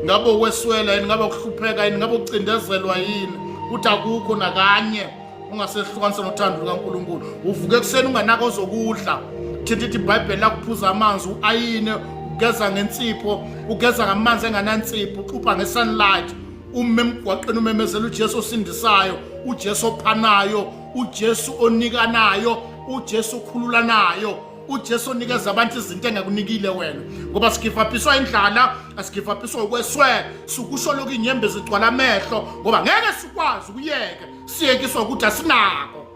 ngabe ukweswela yini ngabe ukuhlupheka yini ngabe ukucindezelwa yini uthi akukho nakanye ungasehlukanisa nothando lukaNkulunkulu. Uvuke ekseni unganaka ozokudla thithi iBhayibheli lakuphuza amanzi uayine ugeza ngensipho ugeza ngamanzi enganantsipho uqhupha ngesunlight umme emgwaqeni umemezela uJesu osindisayo uJesu ophanayo uJesu onikanayo uJesu okhululanayo uJesu onikeza abantu izinto engekunikile wena ngoba sigifapiswa indlala asigifapiswa ukweswela sukusho lokhu inyembe zigcwala amehlo ngoba ngeke sikwazi ukuyeka siyekiswa ukuthi asinako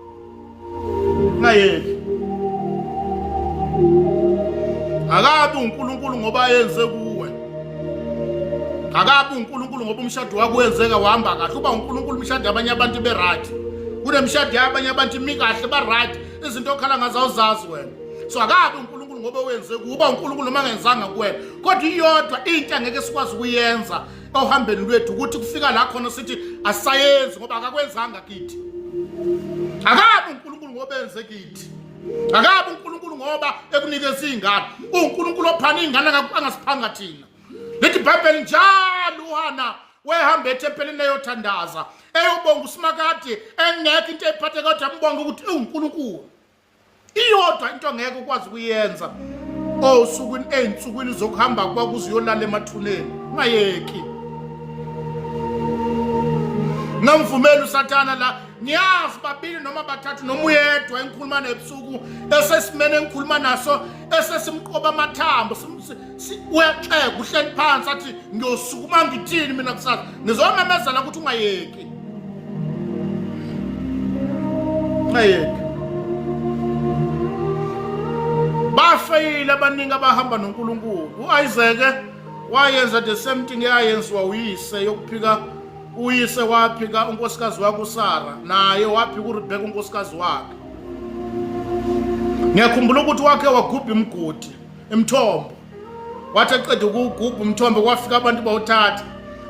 ngayeki. Akabi uNkulunkulu ngoba yenze kuwe. Akabi uNkulunkulu ngoba umshado wakho wenzeka wahamba kahle. Uba uNkulunkulu umshado abanye abantu beright. Kunemshado yabanye abantu imikahle ba right izinto okhala ngazo uzazi wena. So akabi uNkulunkulu ngoba wenze kuba uNkulunkulu mangenzanga kuwena kodwa iyodwa into angeke sikwazi ukuyenza ohambeni lwethu ukuthi kufika la khona sithi asayenzi ngoba akakwenzanga kithi. Akabe uNkulunkulu ngoba enze kithi. Akabe uNkulunkulu ngoba ekunikeza izingane. uNkulunkulu ophana izingane angasiphanga thina. Lithi iBhayibheli njalo uHana wehamba ethempelini eyothandaza eyobonga uSimakade engekho into ephathe kodwa ambonga ukuthi uNkulunkulu. Iyodwa into angeke ukwazi ukuyenza osukwini ey'nsukwini zokuhamba kwakuze uyolala emathuneni. Ungayeki. Ngamvumela uSathana la ngiyazi babili noma bathathu noma uyedwa engikhuluma nebusuku esesimene engikhuluma naso esesimqoba amathambo uyaxeka uhleli phansi athi ngiyosukuma ngithini mina kusasa ngizomemezela ukuthi ungayeki. Ungayeki. Bafeyile abaningi abahamba noNkulunkulu. uIsaac wayenza the same thing eyayenziwa uyise yokuphika. Uyise waphika unkosikazi wakhe uSara naye waphika uRebeka unkosikazi wakhe. Ngiyakhumbula ukuthi wakhe wagubha imgodi emthombo. Wathi eqeda ukugubha umthombo kwafika abantu bawuthatha.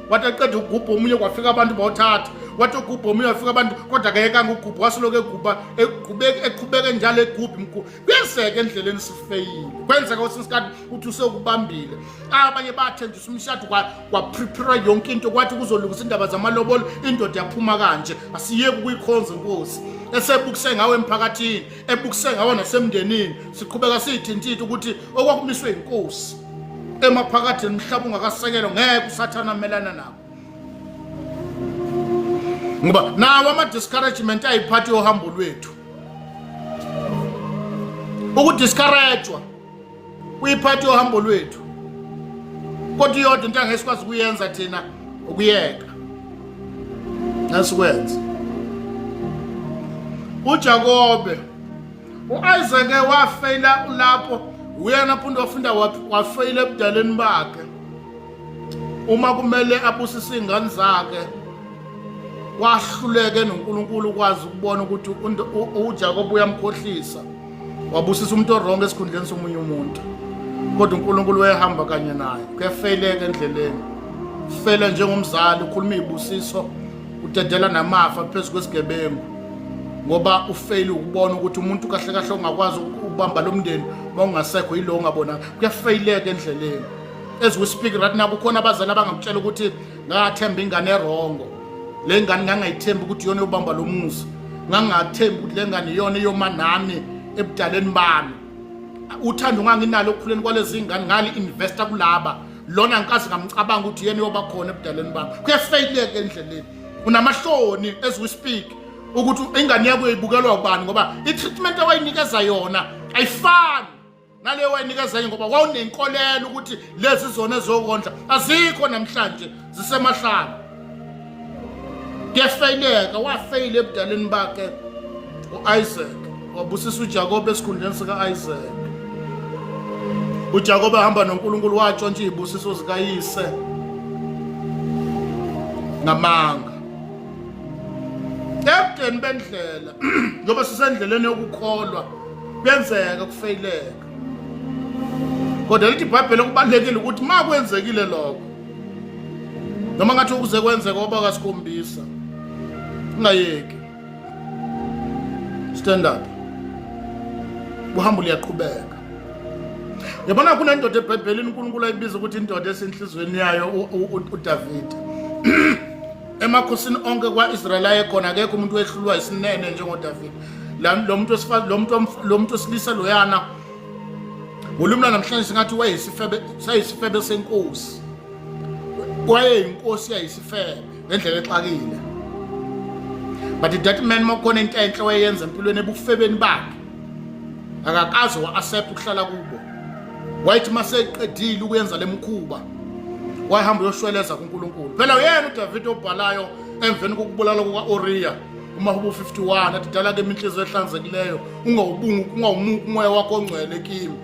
Wathi eqeda ukugubha omunye kwafika abantu bawuthatha. Wathi ugubha omunye wafika abantu kodwa akayekanga ukugubha waseloke egubha eqhubeka njalo egubha imgodi. Kuyenzeka endleleni sifeyile. Kwenzeka usisikade uthi usekubambile. Abanye bathenjisa umshado kwaprepare yonke into kwathi kuzolungisa indaba zamalobolo indoda yaphuma kanje asiyeke ukuyikhonza inkosi. Esebukise ngawe emphakathini ebukise ngawe nasemndenini siqhubeka sithintitha ukuthi okwakumiswe inkosi emaphakathini mhlaba ungakasekelo ngeke uSathana amelana nabo. Ngoba nawo ama-discouragement ayiphathi yohambo lwethu. Ukudiscouragewa uyiphathi yohambo lwethu. Kodwa iyodwa into angesikwazi ukuyenza thina ukuyeka. Nasikwenza. uJakobe uIsaac wafeyila lapho uyena phinde wafunda wafeyila ebudaleni bakhe. Uma kumele abusise izingane zakhe wahluleke noNkulunkulu ukwazi ukubona ukuthi uJakobe uyamkhohlisa. Wabusisa umuntu oronke esikhundleni somunye umuntu. Kodwa uNkulunkulu wayehamba kanye naye. Kuyafeyileka endleleni. Fela njengomzali ukhuluma izibusiso udedela namafa phezulu kwesigebengu. Ngoba ufeyile ukubona ukuthi umuntu kahle kahle ongakwazi ukubamba lo mndeni mawungasekho yilo ongabona. Kuyafeyileka endleleni. As we speak right now kukhona abazali abangakutshela ukuthi ngathemba ingane erongo. Le ngane ngangayithemba ukuthi yona yobamba lo muzi. Ngangathemba ukuthi le ngane iyona yomanami ebudaleni bami. Uthando unganginalo okukhuleni kwalezi ingane ngali investor kulaba. Lona ngikazi ngamcabanga ukuthi yena yoba khona ebudaleni bami. Kuyafeyileka endleleni. Unamahloni as we speak ukuthi ingane yakho ibukelwa ubani ngoba i-treatment awayinikeza yona ayifani nale wayinikeza yona ngoba wawunenkolelo ukuthi lezi zona ezokondla azikho namhlanje zisemahlala. Kuyafeyileka wafeyile ebudaleni bakhe uIsaac wabusisa uJakobe esikhundleni sikaIsaac. uJakobe ahamba noNkulunkulu watshontsha izibusiso zikayise ngamanga. Ebudeni bendlela ngoba sisendleleni yokukholwa kuyenzeka kufeyileka. Kodwa lithi iBhayibheli okubalekile ukuthi makwenzekile lokho noma ngathi ukuze kwenzeka ngoba kasikhombisa ungayeki. Stand up. Uhambo liyaqhubeka. Yabona kunendoda eBhayibhelini uNkulunkulu ayibiza ukuthi indoda esenhlizweni yayo uDavid. Emakhosini onke kwaIsrael ayekhona akekho umuntu wehlulwa isinene njengoDavid. Lo muntu osilisa loyana ngolumla namhlanje singathi wayeyisifebe senkosi. Wayeyinkosi yayisifebe ngendlela exakile. But that man makhona into enhle wayenza empilweni ebufebeni bakhe. Akakaze wa-accept ukuhlala kubo. Wayithi maseqedile ukuyenza lemkhuba wahamba uyoshweleza kuNkulunkulu. Phela uyena uDavid obhalayo emveni kokubulala kuka-Uriya uMahubo 51 athi dala ke inhliziyo ehlanzekileyo ungawumuka umoya wakho ongcwele kimi.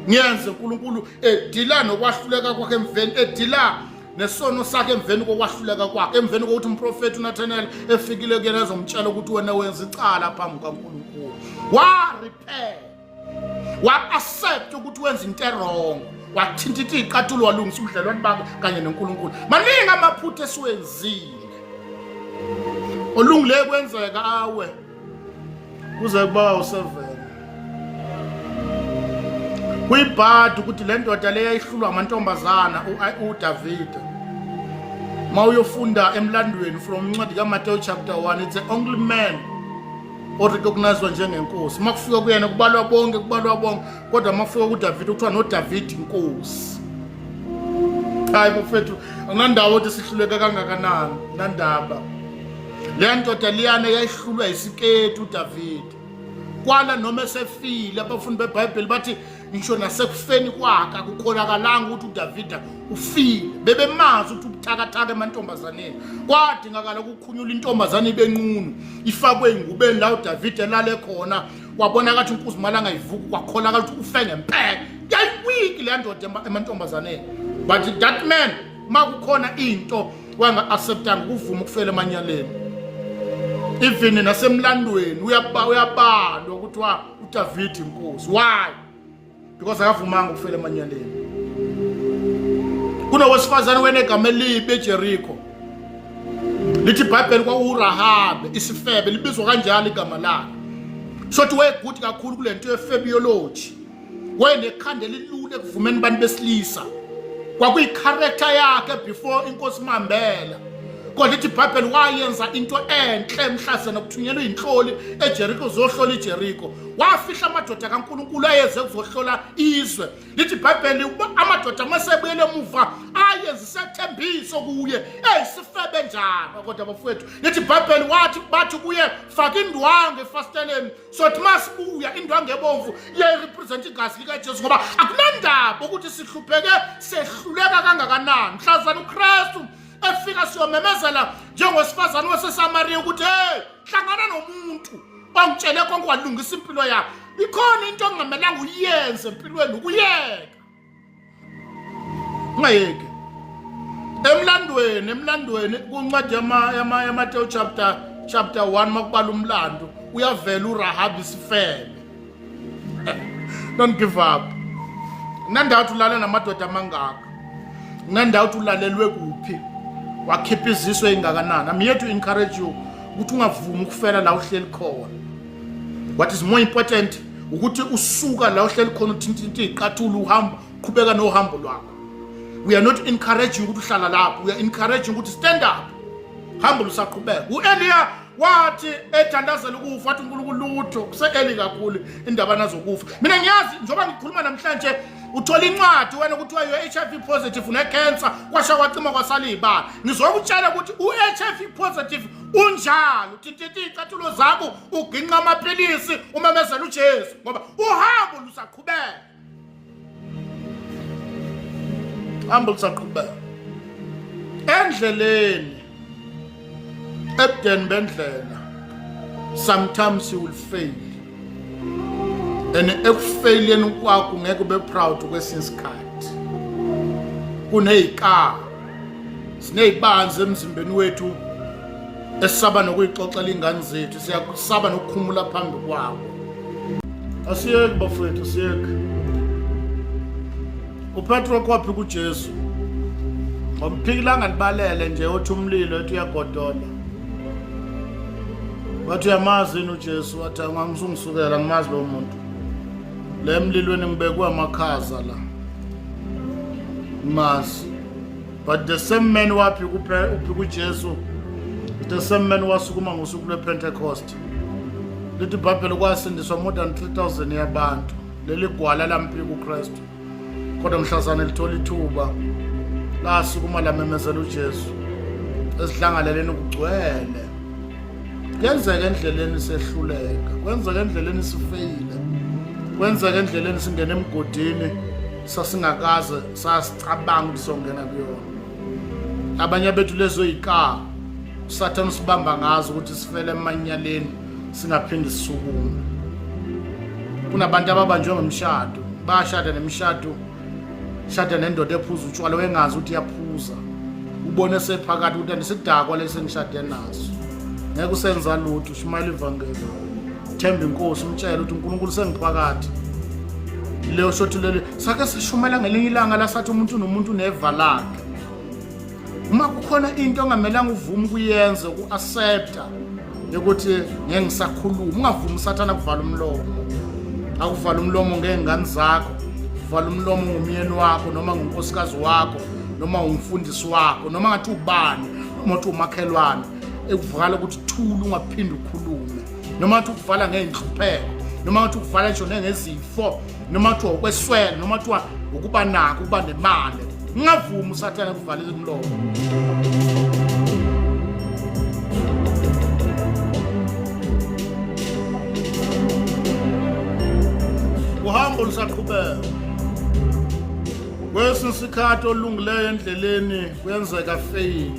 Ngiyenze uNkulunkulu edila nokwahluleka kwakhe emveni edila nesono sakhe emveni kokwahluleka kwakhe emveni kokuthi umprofeti uNathaniel efikile kuyena ezomtshela ukuthi wena wenza icala phambi kaNkulunkulu. Wa repair wa accept ukuthi wenza into wrong wathinta iqathulo walungisa ubudlelwane bakhe kanye noNkulunkulu. Maningi amaphutha esiwenzile olungile kwenzeka awe kuze kuba u7. Kuyibhadi ukuthi le ndoda le yayihlulwa amantombazana uDavida. Mawuyofunda emlandweni from incwadi kaMateyu chapter 1, it's the only man orecognized njengenkosi. Makufika kuyena kubalwa bonke kodwa makufika kuDavida kuthiwa noDavida inkosi. Hayi mfethu, angandawo ukuthi sihluleke kangakanani nandaba. Le ndoda liyana yayihlulwa isiketi uDavida. Kwala noma esefile abafundi beBhayibheli bathi ngisho nasekufeni kwakhe akukholakalanga ukuthi uDavida ufile. Bebemazi ukuthi ubuthakathaka emantombazaneni. Kwadingakala ukukhunyula intombazane ibenqunu ifakwe ingubeni la uDavida elale khona. Wabona kathi uNkosi malanga ivuka kwakholakala ukuthi ufe ngempela. Yayiwiki le ndoda emantombazaneni. But that man makukhona into wanga acceptanga ukuvuma ukufela emanyaleni. Even nasemlandweni uyabalwa ukuthi uDavida inkosi. Why? Because akavumanga ukufela emanyaleni. Kunowesifazane wenegama elibi eJericho. Lithi iBhayibheli kwaUrahabe isifebe libizwa kanjalo igama lakhe. Sothi weguti kakhulu kulento yefebiology. Wayenekhanda elilule ekuvumeni abantu besilisa. Kwakuyicharacter yakhe before inkosi Mambela. Kodwa lithi iBhayibheli wayenza into enhle emhlase nokuthunyelwa inhloli eJericho zohlola iJericho. Wafihla amadoda kaNkulunkulu ayeze ukuzohlola izwe. Lithi iBhayibheli amadoda amasebuyele emuva ayenza isethembiso kuye eyisifebe njalo. Kodwa bafowethu lithi iBhayibheli bathi kuye faka indwangu efasteleni sothi masibuya indwangu ebomvu iyarepresent igazi likaJesu ngoba akunandaba ukuthi sihlupheke sehluleka kangakanani. Mhlazana uKristu efika siyomemezela njengosifazane waseSamaria ukuthi hey hlangana nomuntu ongitshele konke walungisa impilo yakhe. Ikhona into ongamelanga uyenze empilweni ukuyeka. Ngayeke. Emlandweni kuncwadi yaMateyu chapter 1 makubala umlando uyavela uRahabe isifebe. Don't give up. Nanda uthi ulale namadoda amangaka. Nanda uthi ulalelwe kuphi. Wakhipha iziswe engakanani. I'm here to encourage you ukuthi ungavumi ukufela la uhleli khona. What is more important ukuthi usuka la uhleli khona uthinta iqathulo uhamba qhubeka nohambo lwakho. We are not encouraging ukuthi uhlala lapho. We are encouraging ukuthi stand up. Hamba lusaqhubeka. uEliya wathi ethandazela ukufa wathi uNkulunkulu lutho kusekeli kakhulu indaba nazokufa. Mina ngiyazi njoba ngikhuluma namhlanje uthola incwadi wena ukuthi uHIV positive unecancer kwasha kwacima kwasala ibala. Ngizokutshela ukuthi uHIV positive unjalo uthinta iqathulo zakho uginqa amaphilisi umemezela uJesu ngoba uhambo lusaqhubeka. Hambo lusaqhubeka. Endleleni ebudeni bendlela sometimes you will fail. And ekufaileni kwakho ngeke ube proud kwesinye isikhathi. Kuneyikha sinezibanzi emzimbeni wethu esaba nokuyixoxela ingane zethu siyasaba nokukhumula phambi kwabo. Asiyeke bafowethu asiyeke. uPetro kwaphi kuJesu. Ngomphikilanga libalele nje othi umlilo ethi uyagodola. Wathi uyamazi uJesu wathi angangizungisukela ngimazi lo muntu. Le mlilweni ngibekwe amakhaza la. Mazi. But the same man waphi kuJesu. The same man wasukuma ngosuku lwePentecost. Lithi iBhayibheli kwasindiswa more than 3,000 yabantu. Leli gwala lampi kuKristu. Kodwa mhlazana lithola ithuba lasukuma lamemezela uJesu. Esidlangaleleni ukugcwele. Kwenzeka endleleni sehluleka, kwenzeka endleleni sifeyile, kwenzeka endleleni singena emgodini sasingakaze sasicabanga ukuthi songena kuyona. Abanye bethu lezo yika uSathane usibamba ngazo ukuthi sifele emanyaleni singaphindi sisukume. Kunabantu ababanjwe ngomshado, bashada nemishado, shada nendoda ephuza utshwala wengazi ukuthi yaphuza. Ubone sephakathi ukuthi ndisidakwa lesengishade naso. Ngeke usenza lutho ushumayela ivangeli. Themba inkosi umtshela ukuthi uNkulunkulu sengiphakathi. leyo shothi leli sake sishumela ngelinye ilanga lasathi umuntu nomuntu neva lakhe. Uma kukhona into ongamelanga uvume ukuyenza uku-accepta ukuthi ngeke ngisakhuluma, ungavumi usathana kuvala umlomo. Akuvala umlomo ngengane zakho, uvala umlomo ngomyeni wakho noma ngonkosikazi wakho noma umfundisi wakho noma ngathi ubani noma uthi umakhelwane ekuvala ukuthi thula ungaphindi ukhulume noma ngathi ukuvala ngeinhlupheko noma ngathi ukuvala ngisho ngezifo noma ngathi ukweswela noma ngathi ukuba nakho ukuba nemali. Ungavumi usathana kuvala umlomo. Uhambo lusaqhubeka. Kwesinye isikhathi olungileyo endleleni kuyenzeka fail.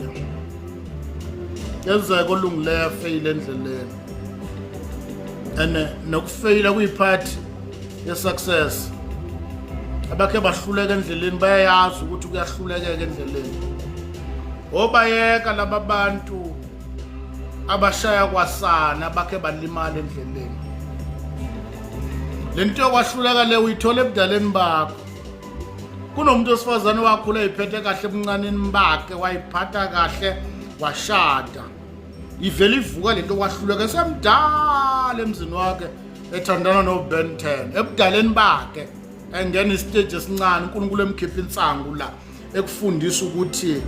Kuyenzeka olungileyo fail endleleni. Nokufeyila kuyiphathi ye-success. Abakhe bahluleka endleleni bayayazi ukuthi kuyahlulekeka endleleni. Obayeka laba bantu abashaya kwasana abakhe balimala endleleni. Lento yokwahluleka le uyithola ebudaleni bakho. Kunomuntu osifazane wakhula iphethe kahle ebuncaneni bakhe wayiphatha kahle washada. Ivele ivuka lento yokwahluleka esemdala emzini wakhe ethandana noBen 10 ebudaleni bakhe engena istage esincane uNkulunkulu emkhipha insangu la ekufundisa ukuthi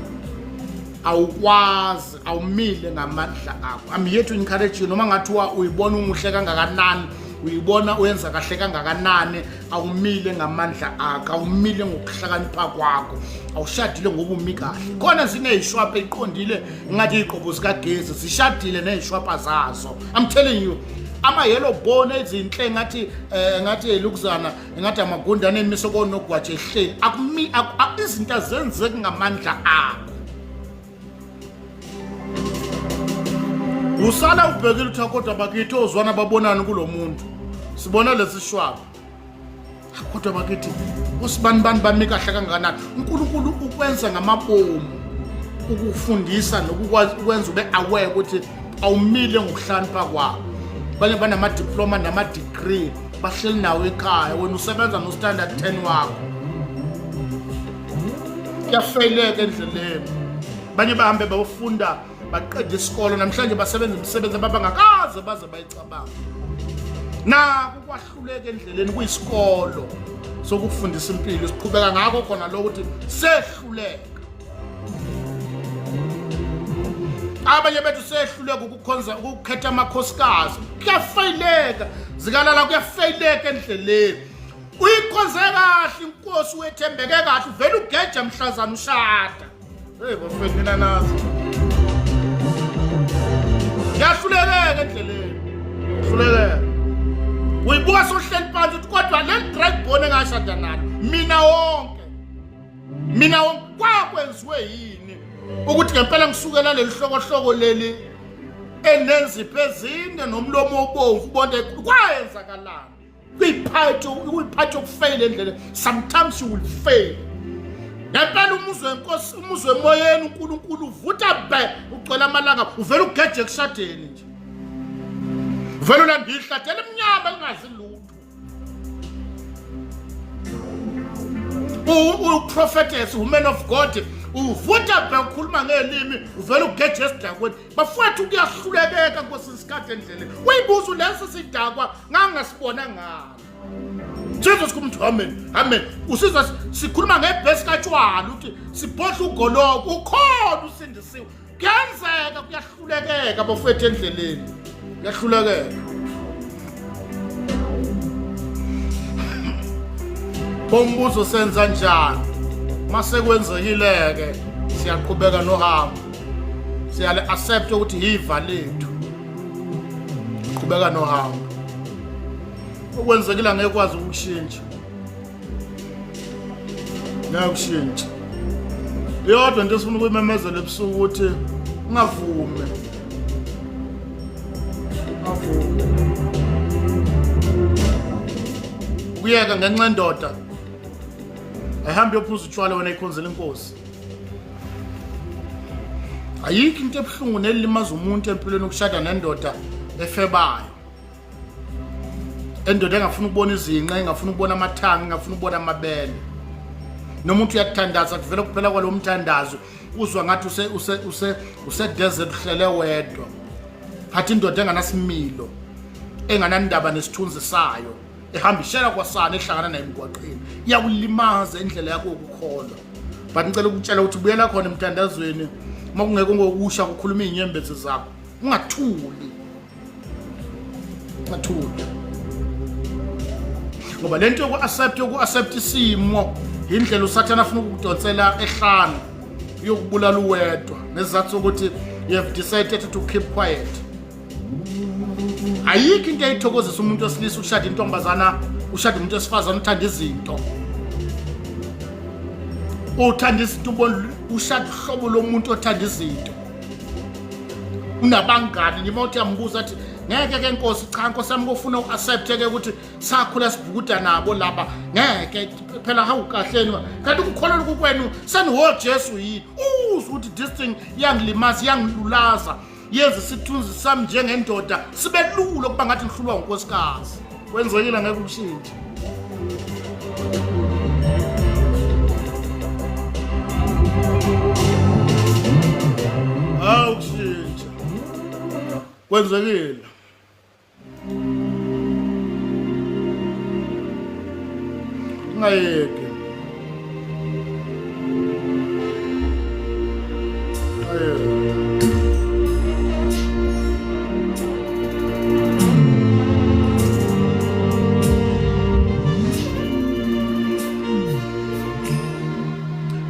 awukwazi awumile ngamandla akho. I'm here to encourage you noma ngathi uyibona umuhle kangakanani uyibona uyenza kahle kangakanani awumile ngamandla akho awumile ngokuhlakanipha kwakho awushadile ngoba umi kahle. Khona zinezishwapha eziqondile ngathi iqobo zikagezi zishadile nezishwapha zazo. I'm telling you ama-yellow bone ezinhle ngathi elukuzana ngathi amagundane emisoko nogwaje ehleli izinto azenzeki ngamandla akho. Usala ubhekile ukuthi kodwa bakithi ozwana babonana kulomuntu sibona lesishwapha kodwa bakithi usibani bami kahle kangakanani. uNkulunkulu ukwenza ngamabomu ukufundisa nokukwenza ube aware ukuthi awumile ngokuhlanipha kwakho. Banye banama-diploma nama-degree bahleli nawe ekhaya wena usebenza no-standard 10 wakho. Kuyafeyileka endleleni. Banye bahambe bafunda baqeda isikolo namhlanje basebenza imisebenzi abangakaze baze bayicabanga. Naku kwahluleka endleleni kuyisikolo sokufundisa impilo siqhubeka ngakho khona lo ukuthi sehluleka. Abanye bethu sehluleka ukukhonza ukukhetha amakhosikazi. Kuyafeyileka zikalala kuyafeyileka endleleni. Uyikhonze kahle inkosi wethembeke kahle uvela ugeja mhlazana ushada. Hey bafendina nazo. Yahluleka endleleni. Hluleka. Uyibuka sohleli phansi ukuthi kodwa le drive bone engashada nalo mina wonke kwakwenziwe yini ukuthi ngempela ngisukela leli hlokohloko leli enenzipho ezinde nomlomo obomvu bonke kwayenzakalana. Kuyiphathi ukufeyila endleleni. Sometimes you will fail. Ngempela umuzwe wenkosi umuzwe emoyeni uNkulunkulu uvutha be ucela amalanga uvela ugeje kushadeni nje. Uvela ulanda ihlathela emnyama lingazi lutho. U-prophetess, woman of God, uvutha be ukhuluma ngelimi uvela ugeje esidakweni. Bafowethu kuyahlulekeka kwesinye isikhathi endleleni. Uyibuza leso sidakwa ngangasibona ngalo. Jesus kumthi amen amen. Usizwa sikhuluma ngebhesi katshwala uthi sibhodla ugoloko ukhona usindisiwe. Kuyenzeka kuyahlulekeka bafowethu endleleni. Kuyahlulekeka. Bombuzo senza njani? Mase kwenzekile siyaqhubeka nohambo. Siyale accept ukuthi yiva lethu. Qhubeka nohambo. Ukwenzekile ngeke kwazi ukushintsha. Nakushintsha. Yodwa into esifuna ukuyimemezela ebusuku ukuthi ungavume. Kuyeka ngenxa endoda. Ahambe yophuza utshwala wena ikhonzela inkosi. Ayikho into ebuhlungu nelimaza umuntu empilweni ukushada nendoda efebayo. endoda engafuna ukubona izinqa, engafuna ukubona amathanga, engafuna ukubona amabele. Noma umuntu uyathandaza kuvela kuphela kwalo mthandazo uzwa ngathi use desert uhlele wedwa. Hathi indoda enganasimilo, enganandaba nesithunzi sayo, ehamba ishela kwasana ehlangana naye emgwaqeni, iyakulimaza indlela yakho ukukholwa. But ngicela ukutshela ukuthi ubuyela khona emthandazweni makungeke ngokusha ukukhuluma izinyembezi zakho, ungathuli. Ngoba lento yoku-accept isimo indlela usathana afuna ukudonsela ehlanu yokubulala uwedwa nesizathu sokuthi you have decided to keep quiet. Ayikho into eyithokozisa umuntu wesilisa ushada intombazana, ushada umuntu wesifazana uthanda izinto. Uthanda izinto ushada uhlobo lomuntu othanda izinto. Unabangani nje mawuthi yambuza athi ngeke ke Nkosi, cha Nkosi yami kufuna uaccept ke ukuthi sakhula sibhukuda nabo laba. Ngeke phela hawu kahleni kanti ukukholwa kukwenu seniwo Jesu yini. Uzwe ukuthi this thing yangilimaza, yangilulaza, yenza isithunzi sami njengendoda sibe lula ukuba ngathi ngihlulwa unkosikazi. Kwenzekile ngeke ukushintshe. Kushintsha. Kwenzekile. Ngayeke.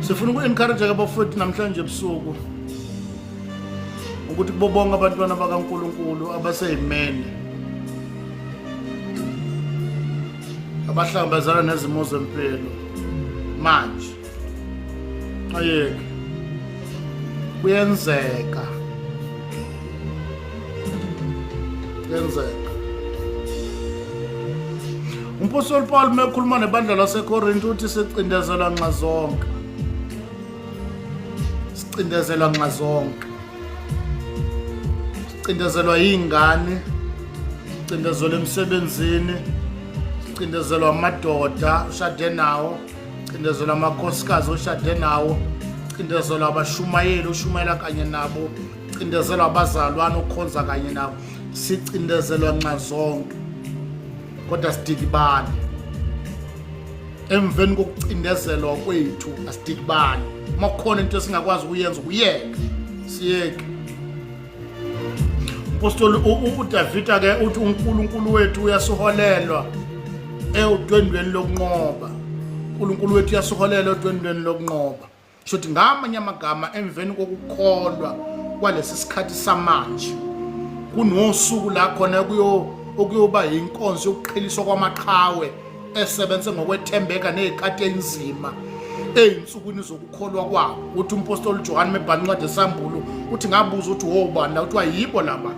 Sifuna uku-encourage abafowethu namhlanje ebusuku ukuthi kubo bonke abantwana bakaNkulunkulu abaseyimene abahlangabezana nezimo zempilo manje ayeke kuyenzeka umpostoli Paul mekhuluma nebandla laseKorinto uthi sicindezelwa nxa zonke. Sicindezelwa nxa zonke. Sicindezelwa yingane, sicindezelwa emsebenzini, sicindezelwa amadoda ushade nawo, sicindezelwa amakhosikazi ushade nawo, sicindezelwa abashumayeli ushumayela kanye nabo, sicindezelwa abazalwane ukhonza kanye nabo. Sicindezelwa nxa zonke. Kodwa sidikibane. Emveni kokucindezelwa kwethu asidikibane. Makukhona into esingakwazi ukuyenza ukuyeka, siyeke. Apostoli uDavid ke uthi uNkulunkulu wethu uyasiholelwa udwendweni lokunqoba. uNkulunkulu wethu uyasiholela udwendweni lokunqoba. Shothi ngamanye amagama emveni kokukholwa kwalesi sikhathi samanje kunosuku la khona okuyoba inkonzo yokuqheliswa kwamaqhawe esebenze ngokwethembeka nezikhathi enzima eyinsukwini zokukholwa kwabo. Uthi umpostoli John mebhala incwadi esambulo uthi ngabuza uthi wobani la uthiwa yibo laba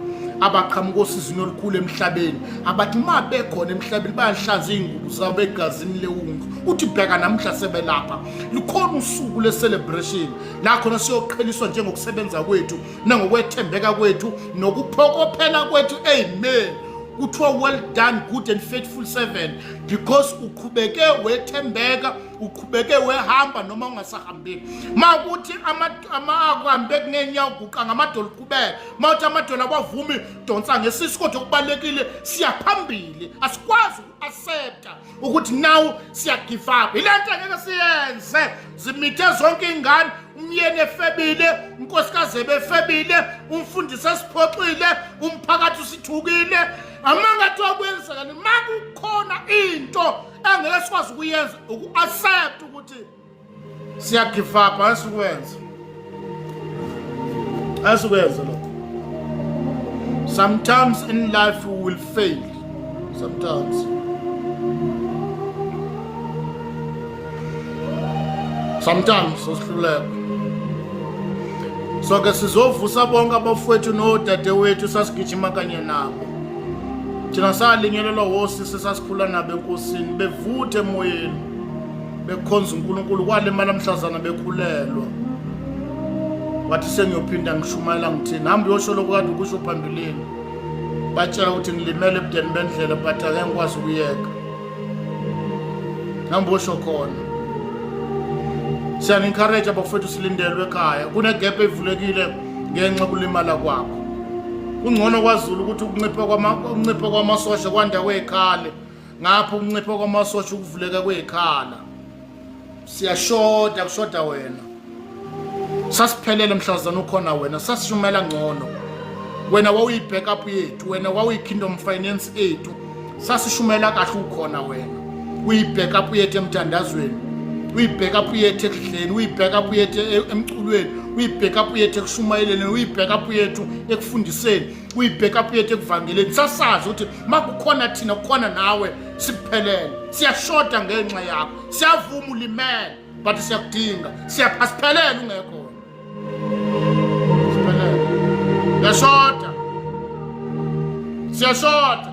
abaqhamuka osizini olukhulu emhlabeni abathi ma bekhona emhlabeni bayahlanza izingubo zabo egazini lewundlu. Uthi bheka namhla sebelapha likhona usuku le-celebration la khona siyoqheliswa njengokusebenza kwethu nangokwethembeka kwethu nokuphokophela kwethu. Amen. Kuthiwa well done good and faithful servant, because uqhubeke wethembeka, uqhubeke wehamba noma ungasahambile. Makuthi amahambe kunenyawo guqa ngamadolo qhubeka, mawuthi amadolo abavumi donsa ngesisi kodwa kubalekile siyaphambili. Asikwazi uaccepta ukuthi now siya give up. Ilento ngeke siyenze. Zimithe zonke ingane, umyeni efebile, unkosikazi ebefebile, umfundisi esiphoxile, umphakathi usithukile. Amangathi wakwenzeka makukhona into engeke sikwazi ukuyenza uku-accept ukuthi siya give up. Asikwenza lokho. Sometimes in life we will fail. Sometimes sosihluleka. So ke sizovusa bonke abafowethu nodadewethu sasigijima kanye nabo. Thina salinyelelwa wosisi sasikhula nabo enkosini bevuthe emoyeni bekhonza uNkulunkulu kwale namhlazana bekhulelwa. Wathi sengiyophinda ngishumayela ngithini hamba uyosho lokade ukusho phambilini batshela ukuthi ngilimele ebudeni bendlela but ake ngikwazi ukuyeka. Ngambosho khona. Siyani-encourage abafowethu silindelwe ekhaya. Kunegap evulekile ngenxa yokulimala kwakho. Kungcono kwaZulu ukuthi ukuncipha kwamasosha kwanda kwezikhali. Ngapho ukuncipha kwamasosha ukuvuleka kwezikhala. Siyashoda kushoda wena. Sasiphelele mhlazana ukhona wena, sasishumela ngcono. Wena wawuyi-backup yethu, wena wawuyi-kingdom finance ethu. Sasishumela kahle ukhona wena. Uyi-backup yethu emthandazweni. Uyi-backup yethu ekudleni, uyi-backup yethu emculweni, uyi-backup yethu ekushumayeleni, uyi-backup yethu ekufundiseni, uyi-backup yethu ekuvangeleni. Sasazi ukuthi makukhona thina kukhona nawe siphelele. Siyashoda ngenxa yakho. Siyavuma ulimele but siyakudinga. Siyaphelele ungekho. Siphelele. Siyashoda.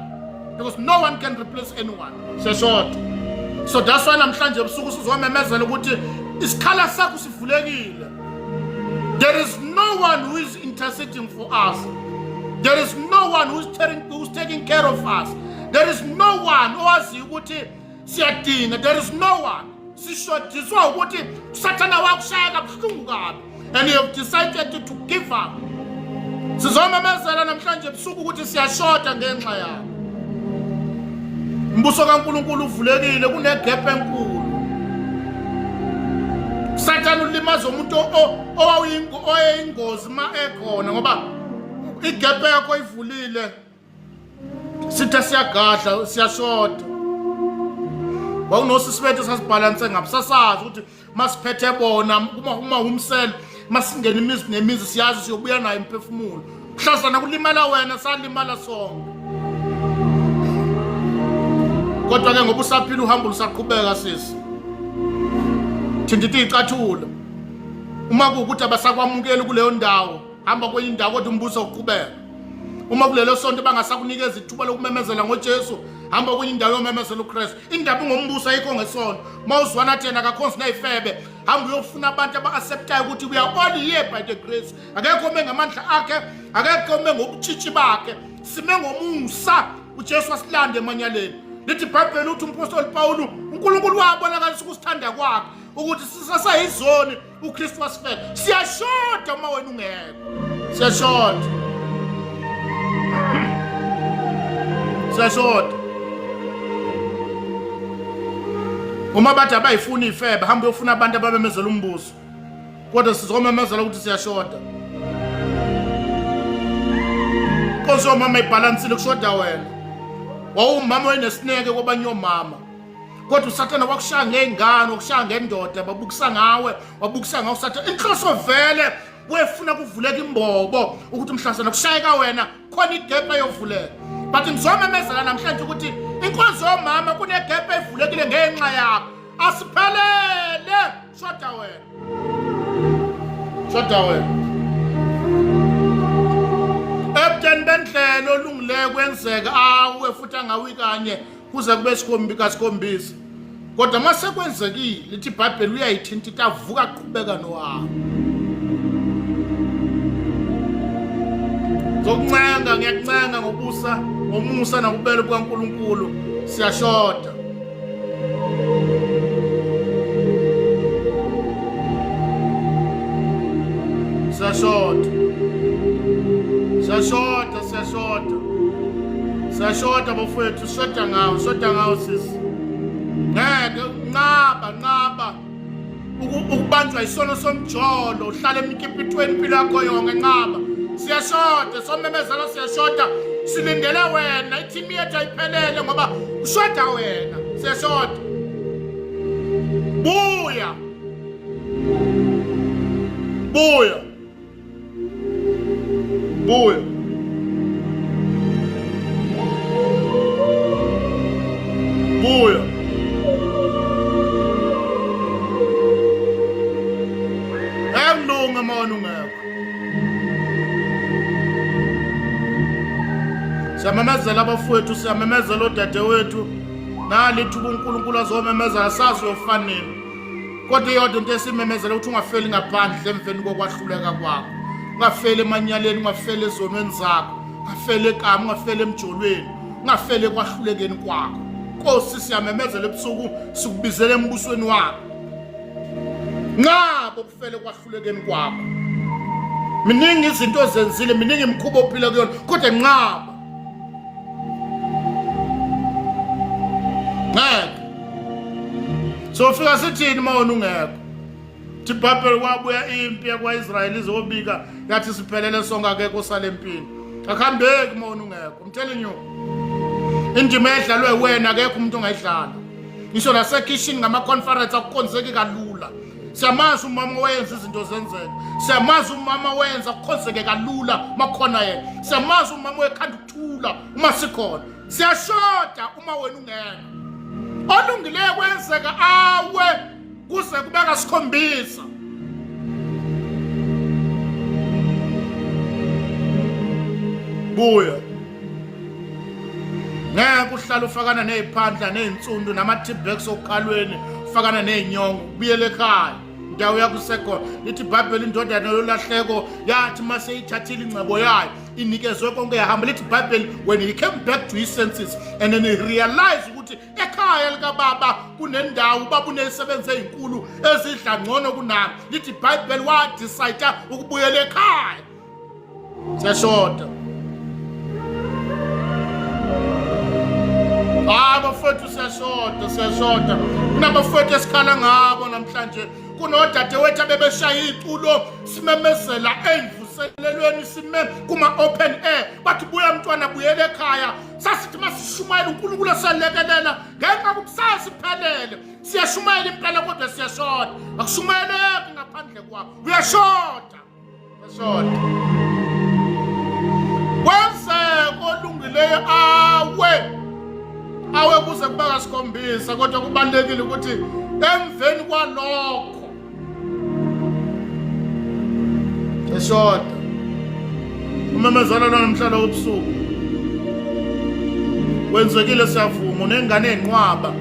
Because no one can replace anyone. Siyashoda. So that's why namhlanje ebusuku sizomemezela ukuthi isikhala sakho sivulekile. There is no one who is interceding for us. There is no one who's taking care of us. There is no one owazi ukuthi siyadinga. There is no one. Sishodiswa ukuthi usathana wakushaya kabuhlungu kabi and you have decided to give up. Sizomemezela namhlanje ebusuku ukuthi siyashoda ngenxa yakho. Umbuso kaNkulunkulu uvulekile, kunegap enkulu. Sathana ulimaza umuntu oyingozi ma ekhona ngoba igap yakho ivulile. Sitha siyagadla, siyashoda. Wawunosisibethe sasibhalanse ngapha sasazi ukuthi masiphethe bona uma umsele masingena imizi nemizi siyazi siyobuya nayo imphefumulo. Mhlazana kulimala wena salimala sonke. Kodwa ke ngoba usaphila uhambo lusaqhubeka sisi. Thinditi icathula. Uma kuukuthi abasakwamukeli kuleyo ndawo, hamba kwenye indawo kodwa umbuso uqhubeka. Uma kulelo sonto bangasakunikeza ithuba lokumemezela ngoJesu, hamba kwenye indawo yomemezela uKristu. Indaba ngombuso ayikho ngesonto. Mawuzwana thena akakhonsi nayifebe, hamba uyofuna abantu aba-acceptayo ukuthi we are all here by the grace. Akekho ome ngamandla akhe, akekho ome ngobutshitshi bakhe. Sime ngomusa uJesu asilande emanyaleni. Lithi iBhayibheli uthi umpostoli Pawulu uNkulunkulu wabonakalisa ukusithanda kwakhe ukuthi sisasayizoni uKristu wasifela. Siyashoda uma wena ungekho. Siyashoda. Siyashoda. Uma bathi abayifuna ifebe hamba uyofuna abantu abamemezela umbuso. Kodwa sizomemezela ukuthi siyashoda. Konke mama ibalansile kushoda wena. Wawumama oyinesineke kwabanye omama. Kodwa usathana wakushaya ngengane, wakushaya ngendoda, babukisa ngawe, wabukisa ngawe usathana. Inhloso vele wefuna kuvuleka imbobo ukuthi mhlazana kushayeka wena khona igap eyovuleka. But ngizomemezela namhlanje ukuthi inkonzo yomama kunegap evulekile ngenxa yakho. Asiphelele shoda wena. Shoda wena. Ebudeni bendlela olungileyo kwenzeka awe futhi angawi kanye kuze kube sikhombisa. Kodwa mase kwenzekile lithi iBhayibheli uyayithinta itavuka aqhubeka nowawo. Zokuncenga ngiyakuncenga ngomusa nakubele bukaNkulunkulu siyashoda. Siyashoda bafowethu, shoda ngawo sisi. Ngeke nqaba ukubanjwa isono somjolo uhlala emikipithweni impilo yakho yonke nqaba. Siyashoda, somemezela siyashoda. Silindele wena, ithimi yethu ayiphelele ngoba ushoda wena. Siyashoda. Buya. Emlunga mona ungekho. Siyamemezela abafowethu, siyamemezela odadewethu. Nalithuba uNkulunkulu azomemezela sazi yofanele. Kodwa iyodwa into esimemezela ukuthi ungafeli ngaphandle emveni kokwahluleka kwakho. Ungafeli emanyaleni, ungafeli ezonweni zakho. ngafele ekami, ngafele emjolweni, ngafele ekwahlulekeni kwakho. Nkosi siyamemezela ebusuku sikubizele embusweni wakho. Ngabo kufele kwahlulekeni kwakho. Miningi izinto zenzile, miningi imikhuba ophila kuyona, kodwa nqaba. Ngeke. So fika sithini mawona ungekho? Ibhayibheli kwabuya impi yakwa-Israyeli izobika yathi siphelele sonke akekho osale empini. Akuhambeki mawona ungekho. I'm telling you. Indima edlalwe wena akekho umuntu ongayidlala. Ngisho nasekhishini ngama-conference akukhonzeki kalula. Siyamazi umama wenza izinto zenzeka. Siyamazi umama wenza kukhonzeke kalula makhona yena. Siyamazi umama wekhanda ukuthula uma sikhona. Siyashoda uma wena ungekho. Olungileyo kwenzeka awe kuze kube kasikhombisa. Buya. Ngeke uhlala ufakana neziphandla nezinsundu nama-tibacks okhalweni ufakana nezinyongo ubuyele ekhaya. Ndawo yakho isekhona. Lithi iBhayibheli indodana yolahleko yathi mase ithathile ingcebo yayo inikezwe konke yahamba. Lithi iBhayibheli when he came back to his senses and then he realized ukuthi ekhaya lika baba kunendawo baba unezisebenzi ezinkulu ezidla ngcono kunami. Lithi iBhayibheli wadecide ukubuyela ekhaya. Siyashoda. Abafowethu siyashoda. Kunabafowethu esikhala ngabo namhlanje. Kunodadewethu abebeshaya iculo simemezela emvuselelweni sime kuma-open air. Bathi buya mntwana buyele ekhaya. Sasithi masishumayela uNkulunkulu siyalekelela ngenxa yokusasa iphelele. Siyashumayela impela kodwa siyashoda. Akushumayeleki ngaphandle kwakho. Uyashoda. Kwenzeka olungileyo awe kuze kube kasikhombisa, kodwa kubalulekile ukuthi emveni kwalokho eshoda umemezela lona namhlanje obusuku kwenzekile siyavuma unengane enqwaba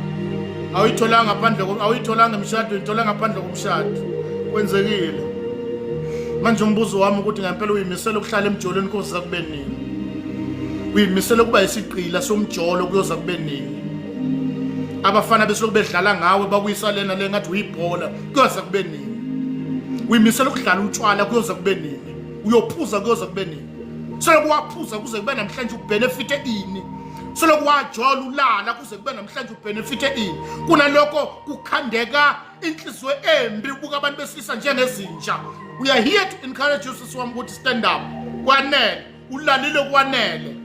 awuyitholanga ngaphandle awuyitholanga emshado uyitholanga ngaphandle komshado kwenzekile manje umbuzo wami ukuthi ngempela uyimisela ukuhlala emjolweni kuze kube nini uyimisela ukuba isiqila somjolo kuyoza kube nini abafana besiloko bedlala ngawe bakuyisalena le ngathi uyibhola kuyoza kube nini uyimisela ukudlala utshwala kuyoza kube nini uyophuza kuyoza kube nini selokhu waphuza kuze kube namhlanje ubenefite ini selokhu wajola ulala kuze kube namhlanje ubenefite ini kunalokho kukhandeka inhliziyo embi ubuka abantu besilisa njengezinja. We are here to encourage you sisi wami ukuthi stand up kwanele ulalile kwanele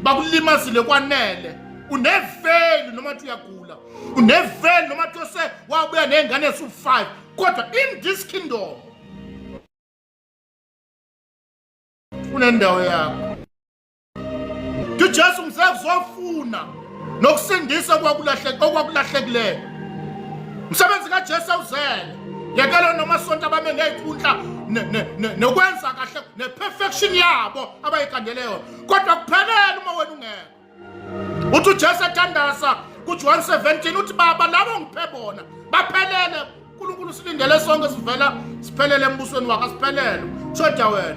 bakulimazile kwanele uneveli noma uyagula uneveli noma use wabuya nezingane esu5 kodwa in this kingdom unendawo yakho. uJesu msezofuna nokusindisa okwakulahlekileyo. Umsebenzi kaJesu awuzele yekela noma sonto abame ngezikhundla nokwenza kahle neperfection yabo abayikandeleyo kodwa kuphelele uma wena ungekho. Uthi uJesu ethandaza kuJohn 17 uthi baba labo ngiphe bona baphelele. uNkulunkulu silindele sonke sivela siphelele embusweni wakhe siphelele. Shoda wena.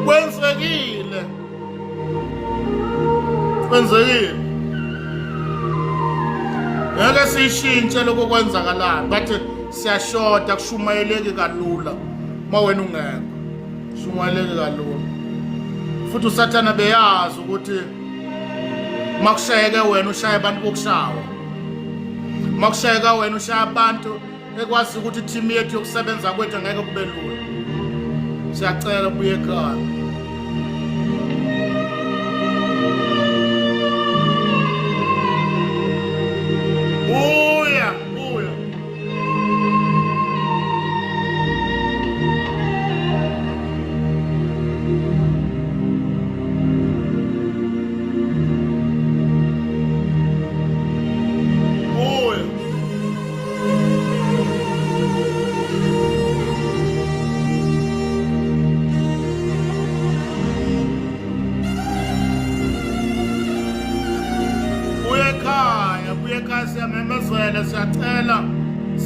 Kwenzekile ngeke sishintshe lokho kwenzakalayo bathi siyashoda kushumayeleki kalula uma wena ungekho shumayeleki kalula futhi uSathana beyazi ukuthi makushayeke wena ushaya abantu bokushawa makushayeka wena ushaya abantu ekwazi ukuthi team yethu yokusebenza kwethu ngeke kube lula. Siyacela ubuye ekhaya. Buya.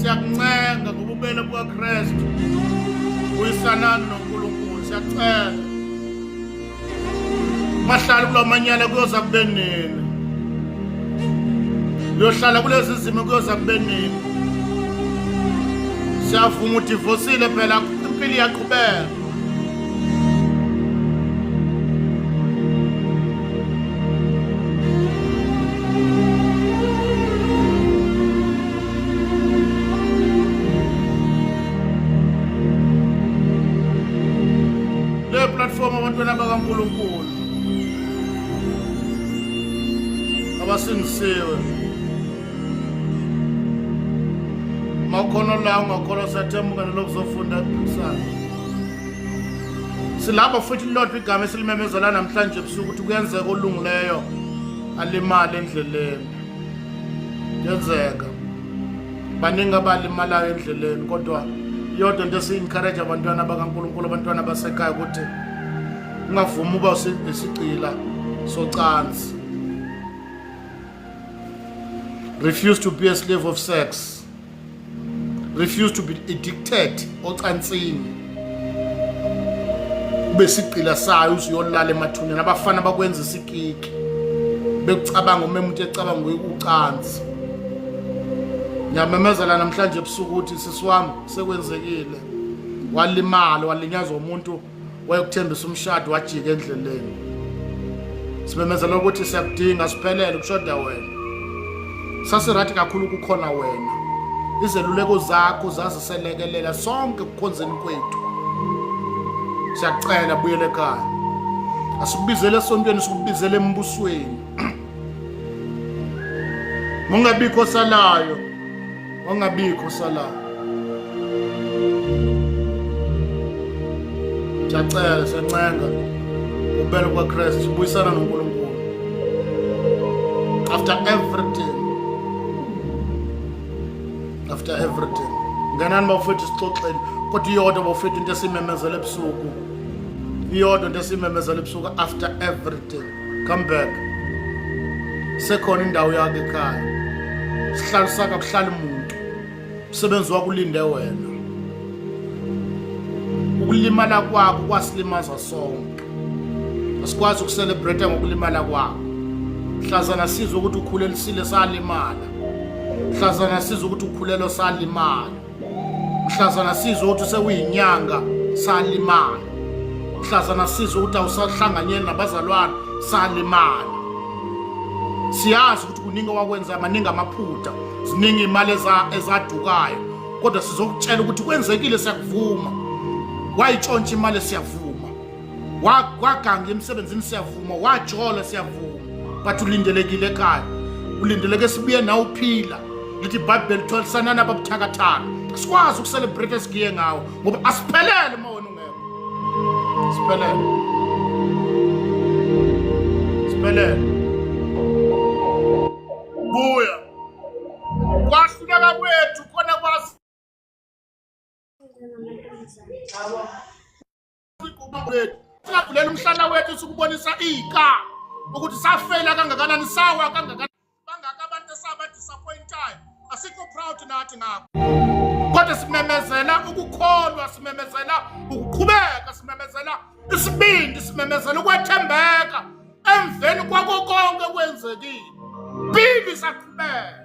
siyakuncenga ngobubele bukaKristu uyisanani noNkulunkulu siyacela mahlala kula manyala kuyoza kube nini uyohlala kulezi zimo kuyoza kube nini siyavuma udivosile phela impilo iyaqhubeka platform abantwana bakaNkulunkulu abasindisiwe makhono la ungakholwa sathembuka lokuzofunda kusasa silapho futhi Lord igama esilimemezela namhlanje ebusuku ukuthi kuyenzeka olungileyo alimale endleleni kuyenzeka baningi abalimalayo endleleni kodwa yodwa into esi-encourage abantwana bakaNkulunkulu abantwana basekhaya ukuthi ungavumi uba isigcila socansi. Refuse to be a slave of sex. Refuse to be addicted ocansini. Ube sigcila sayo usiyolala emathuneni abafana bakwenza isikiki bekucabanga umuntu ecabanga ucansi. Ngiyamemezela namhlanje ebusuku ukuthi sisi wami sekwenzekile walimala walinyazwa umuntu wayekuthembisa umshado wajika endleleni. Simemezela ukuthi siyakudinga siphelele kushoda wena. Sasirathi kakhulu kukhona wena. Izeluleko zakho zaziselekelela sonke kukhonzeni kwethu. Siyacela buyele ekhaya. Asikubizele esontweni sikubizele embusweni. Mungabikho salayo. Wangabikho salayo. Siyacela siyancenga ubele kwaKristu ubuyisana noNkulunkulu. After everything. Nganani bafethu sixoxeni kodwa iyodwa bafethu into esimemezele ebusuku. Iyodwa into esimemezele ebusuku after everything. Come back. Sekhona indawo yakhe ekhaya. Sihlalo saka kuhlala umuntu. Umsebenzi wakho ulinde wena. Ukulimala kwakho kwasilimaza sonke. Asikwazi ukucelebrate ngokulimala kwakho. Hlazana sizwe ukuthi ukhulelisile salimala. Hlazana sizwe ukuthi ukhulelo salimala. Hlazana sizwe ukuthi sewuyinyanga salimala. Hlazana sizwe ukuthi awusahlanganyeni nabazalwane salimala. Siyazi ukuthi kuningi wakwenza amaningi amaphutha, ziningi imali ezadukayo, kodwa sizokutshela ukuthi kwenzekile siyakuvuma. Wayitshontsha imali siyavuma. Waganga emsebenzini siyavuma, wajola siyavuma. But ulindelekile ekhaya. Ulindeleke sibuye nawe uphila. Lithi iBhayibheli lithi sanana ababuthakathaka. Asikwazi ukucelebrate esigiye ngawo ngoba asiphelele uma wena ungekho. Siphelele. Buya. Kwahluleka kwethu khona kwazi. Singavulela umhlala wethu sikubonisa ika ukuthi safela kangakanani sawa kangakanani bangaka abantu esaba-disappointayo asikho proud nathi ngakho kodwa simemezela ukukholwa simemezela ukuqhubeka simemezela isibindi simemezela ukwethembeka emveni kwako konke kwenzekile bili saqhubeka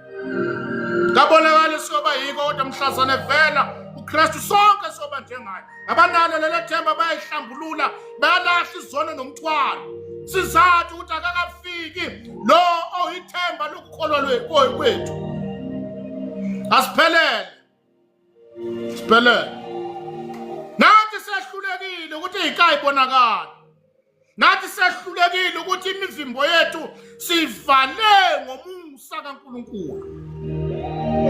ngabonakala siyoba yiko kodwa mhlazane vela uKristu sonke soba njengayo abanalo lelo themba bayayihlambulula bayalahla izono nomthwalo sizathu ukuthi akakafiki lo oyithemba lokukholwa kwethu asiphelele nathi sehlulekile ukuthi ikhaya ibonakala nathi sehlulekile ukuthi imivimbo yethu sivale ngomusa kaNkulunkulu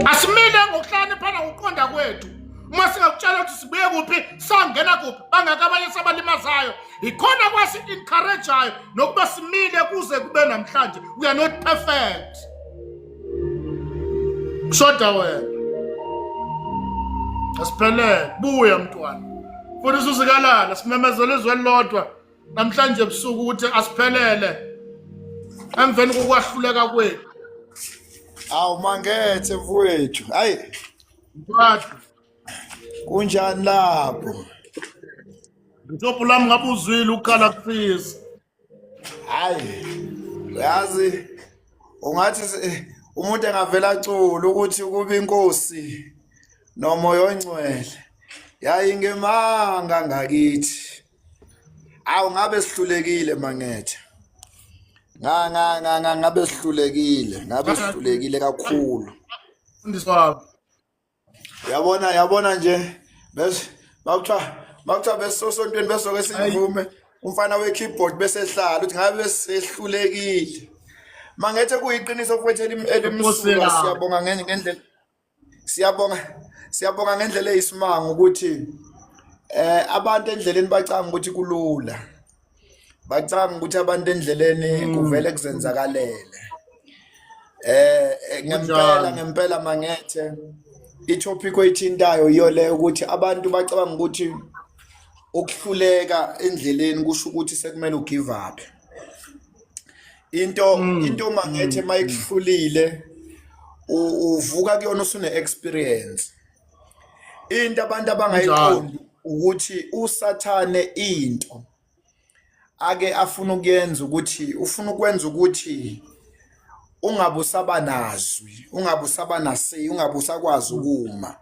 asimile ngokuhlaniphana ngokuqonda kwethu uma singakutshela ukuthi sibuye kuphi sangena kuphi bangaka abanye sabalimazayo ikhona kwasi-encourageayo nokuba simile kuze kube namhlanje we are not perfect kushoda wena asiphelele buya mntwana futhi usuzikalala simemezele izwe elilodwa namhlanje ebusuku ukuthi asiphelele emveni kokwahluleka kwethu Awu mangethe mfowethu. Hayi. Mfashwa, kunjani lapho? ngitophu lami ngabe uzwile ukukhala kufisa. Hayi, uyazi ungathi umuntu engavela acula ukuthi kuba inkosi nomoya ongcwele. Yayingemanga ngakithi. Awu ngabe sihlulekile mangethe. Ngabe sihlulekile kakhulu. Mfundisi wami. Yabona nje bese bakuthiwa besosontweni besoke sivume umfana we-keyboard bese hlala ukuthi ngabe sehlulekile. Mangethe kuyiqiniso futhi elimsulwa. Siyabonga ngendlela siyabonga ngendlela eyisimanga ukuthi abantu endleleni bacanga ukuthi kulula. Bacanga ukuthi abantu endleleni kuvele kuzenzakalele. Ngempela mangethe itopic oyithintayo iyo le ukuthi abantu bacabanga ukuthi ukuhluleka endleleni kusho ukuthi sekumele ugive up. Into mangethe mayikuhlulile uvuka kuyona usune experience. Into abantu abangayiqondi ukuthi usathane into ake afuna ukuyenza ukuthi ufuna ukwenza ukuthi ungabe usabanazwi, ungabe usabanasi, ungabe usakwazi ukuma.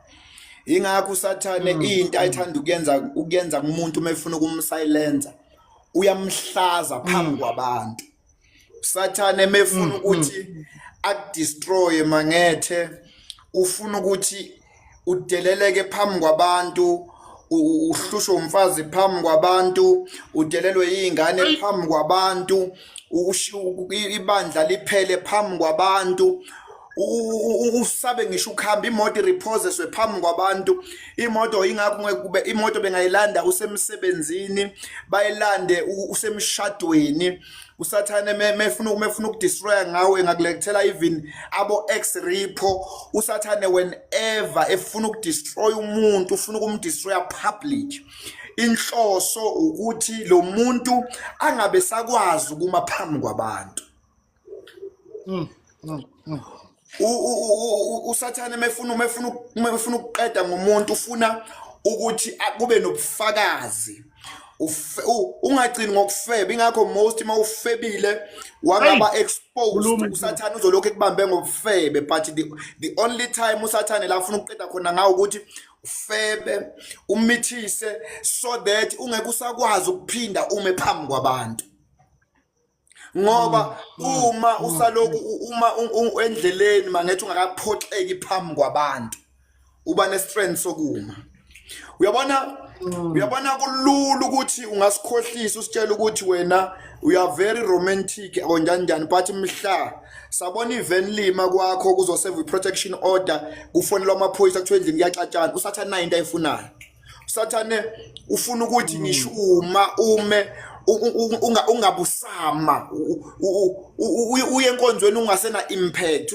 Ingakho usathane into ayithanda ukuyenza kumuntu mefuna ukumsilenza uyamhlaza phambi kwabantu. Usathane mefuna ukuthi akudestroy mangethe ufuna ukuthi udeleleke phambi kwabantu, uhlushwe umfazi phambi kwabantu, udelelwe izingane phambi kwabantu, ibandla liphele phambi kwabantu, usabe ngisho ukhamba imoto repossesswe phambi kwabantu. Imoto ingakho ngekube imoto bengayilanda usemsebenzini, bayilande usemshadweni. Usathane mefuna ukudestroya ngawe ngakulekthela even abo ex repo. Usathane whenever efuna ukudestroy umuntu ufuna ukumdestroya public. Inhloso ukuthi lo muntu angabe sakwazi ukuma phambi kwabantu. Usathane mefuna ukuqeda ngomuntu ufuna ukuthi kube nobufakazi. Ungagcini ngokufeba. Ingakho most mawufebile wangaba exposed usathane uzolokho ekubambe ngobufebe, but the only time usathane la ufuna ukuqeda khona ngawo ukuthi ufebe umithise so that ungeke usakwazi ukuphinda ume phambi kwabantu. Ngoba uma usaloku endleleni mangethe ungakaphoxeki phambi kwabantu uba nestrength sokuma. Uyabona kulula ukuthi ungasikhohlisa usitshela ukuthi wena we are very romantic onjani but mhla sabona ivan lima kwakho kuzoserve protection order kufonelwa amaphoyisa kuthiwa endlini kuyaxatshana. Usathane into ayifunayo. Usathane ufuna ukuthi ngisho ume ungabusama uye enkonzweni ungasena impact.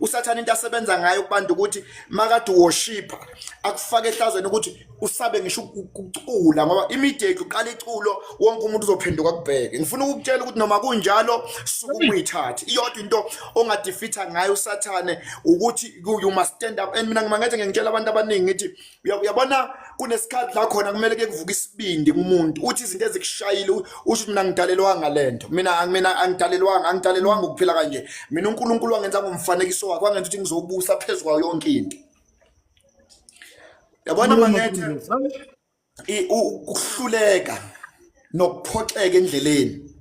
Usathane into asebenza ngayo kubantu ukuthi makade worshipa akufake ehlazweni ukuthi usabe ngisho ukucula, ngoba immediate uqala iculo wonke umuntu uzophenduka kubheke. Ngifuna ukukutshela ukuthi noma kunjalo suku umuyithathe iyodwa into ongadefeata ngayo usathane ukuthi you must stand up. And mina ngimangethe ngitshela abantu abaningi ngithi uyabona kunesikhathi la khona kumele ke kuvuka isibindi kumuntu uthi izinto ezikushayile usho mina ngidalelwanga lento. Mina angidalelwanga ukuphila kanje. Mina uNkulunkulu wangenza ngomfanekiso wakhe, wangenza ukuthi ngizobusa phezulu kwayo yonke into. Yabona mangethe ukuhluleka nokuphoxeka endleleni.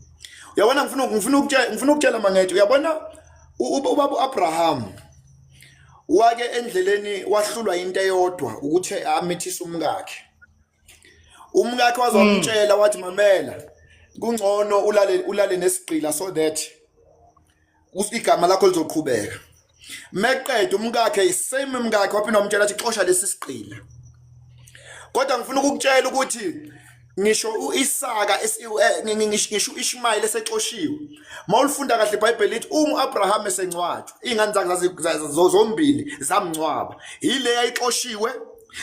Uyabona ngifuna ukutshela mangethe. Uyabona ubaba uAbraham wake endleleni wahlulwa into eyodwa ukuthi amithisa umkakhe. Umkakhe wazomtshela wathi mamela kungcono ulale nesigqila so that igama lakho lizoqhubeka. Meqeda umkakhe isame umkakhe waphinda wamtshela athi xosha lesi sigqila. Kodwa ngifuna ukukutshela ukuthi ngisho uIsaka ngisho uIshmael esexoshiwe. Mawulifunda kahle iBhayibheli lithi uAbraham esencwatshwa izingane zakhe zombili zamncwaba. Ile yayixoshiwe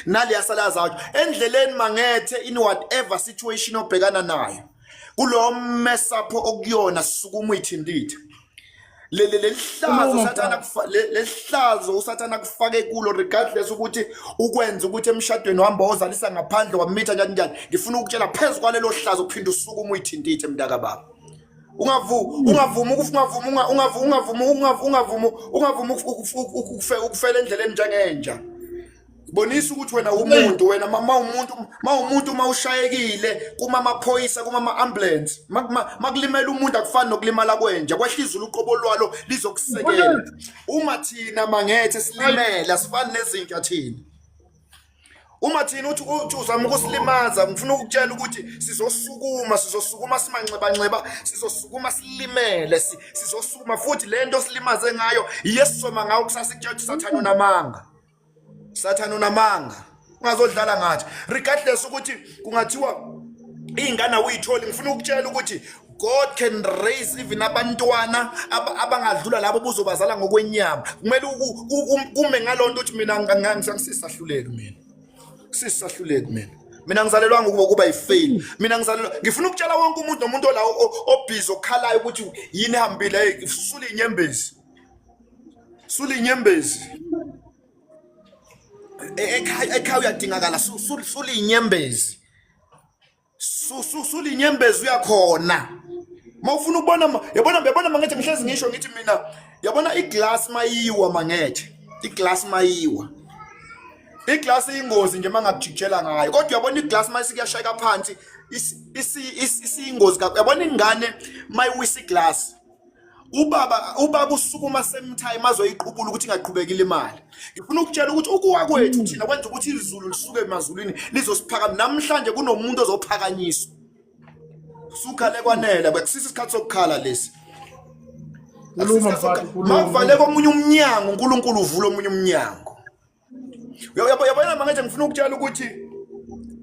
nale yasala zayo endleleni mangethe in whatever situation obhekana nayo. Kulo mesapho okuyona sukuma uyithindithe. lelihlazo usathana lelihlazo usathana kufake kulo regardless ukuthi ukwenza ukuthi emshadweni wahamba ozalisa ngaphandle wamitha njani njani. Ngifuna ukutshela phezulu kwalelo hlazo uphinda usukuma uyithintithe mntaka baba. Ungavumi ukufela endleleni njengenja. Bonisa ukuthi wena umuntu, wena umuntu mawushayekile kuma amaphoyisa kuma ama-ambulance makulimela umuntu akufani nokulimala kwenja, kwahlizula uqobo lwalo lizokusekela. Uma thina mangethe silimela sifani nezinja thina. Uma thina uthi uzama ukusilimaza, ngifuna ukutshela ukuthi sizosukuma simanxeba sizosukuma silimele, sizosukuma futhi lento silimaze ngayo yesoma ngayo kusasa kutshela Sathane unamanga. Sathane unamanga. Ungazodlala ngathi. Regardless ukuthi kungathiwa ingane uyitholi, ngifuna ukutshela ukuthi God can raise even abantwana abangadlula labo buzobazala ngokwenyama. Kumele kume ngalonto ukuthi mina ngisasisahluleki mina. Sisahluleki mina. Mina ngizalelwanga ukuba yifail. Mina ngizalelwa ngifuna ukutshela wonke umuntu nomuntu la obhizi okhalayo ukuthi yini ehambile sula inyembezi. Sula inyembezi. Ekhaya uyadingakala sula inyembezi. Sula inyembezi uyakhona. Mawufuna ukubona yabona mangethe ngihlezi ngisho ngithi mina yabona iglass mayiwa mangethe. Iglass mayiwa. Iglass iyingozi nje mangakujikela ngayo. Kodwa uyabona iglass mayisikuyashayeka phansi isiyingozi. Yabona ingane mayiwisa iglass. Ubaba usukuma same time azoyiqhubula ukuthi ingaqhubekile imali. Ngifuna ukutshela ukuthi ukuwa kwethu thina kwenza ukuthi izulu lisuke emazulwini lizosiphakama. Namhlanje kunomuntu ozophakanyiswa. Sukhale kwanele bekusisa isikhathi sokukhala lesi. Mawuvale komunye umnyango uNkulunkulu uvula omunye umnyango. Yabona manje ngifuna ukutshela ukuthi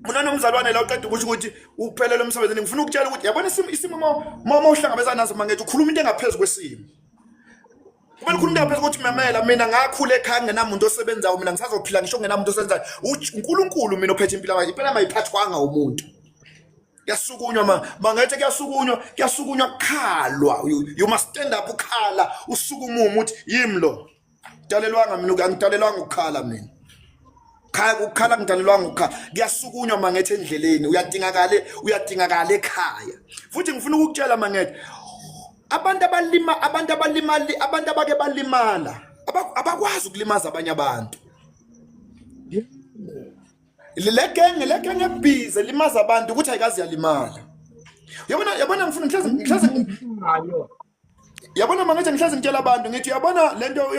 unana umzalwane la uqeda ukuthi uphelele emsebenzini. Ngifuna ukutshela ukuthi yabona isimo mawuhlangabezana naso mangethe ukhuluma into engaphezulu kwesimo. Kumele ukhulume into engaphezulu ukuthi memela mina ngakhula ekhaya ngenamuntu osebenzayo, mina ngisazophila ngisho ngenamuntu osebenzayo. uNkulunkulu mina ophethe impilo yakhe. Impela mayiphathwanga umuntu. Kuyasukunywa mangethe kuyasukunywa kukhalwa. You must stand up ukhala usukuma ukuthi yimlo. Dalelwanga mina angidalelwanga ukukhala mina. Ukukhala ngidalelwanga ukukhala. Kuyasukunywa mangethe endleleni uyadingakala ekhaya. Futhi ngifuna ukukutshela mangethe abantu abake balimala abakwazi ukulimaza abanye abantu. Le gang ebhize limaza abantu ukuthi ayikazi yalimala. Yabona ngifuna ngihlaze yabona mangethe ngihlaze ngitshela abantu ngithi yabona lento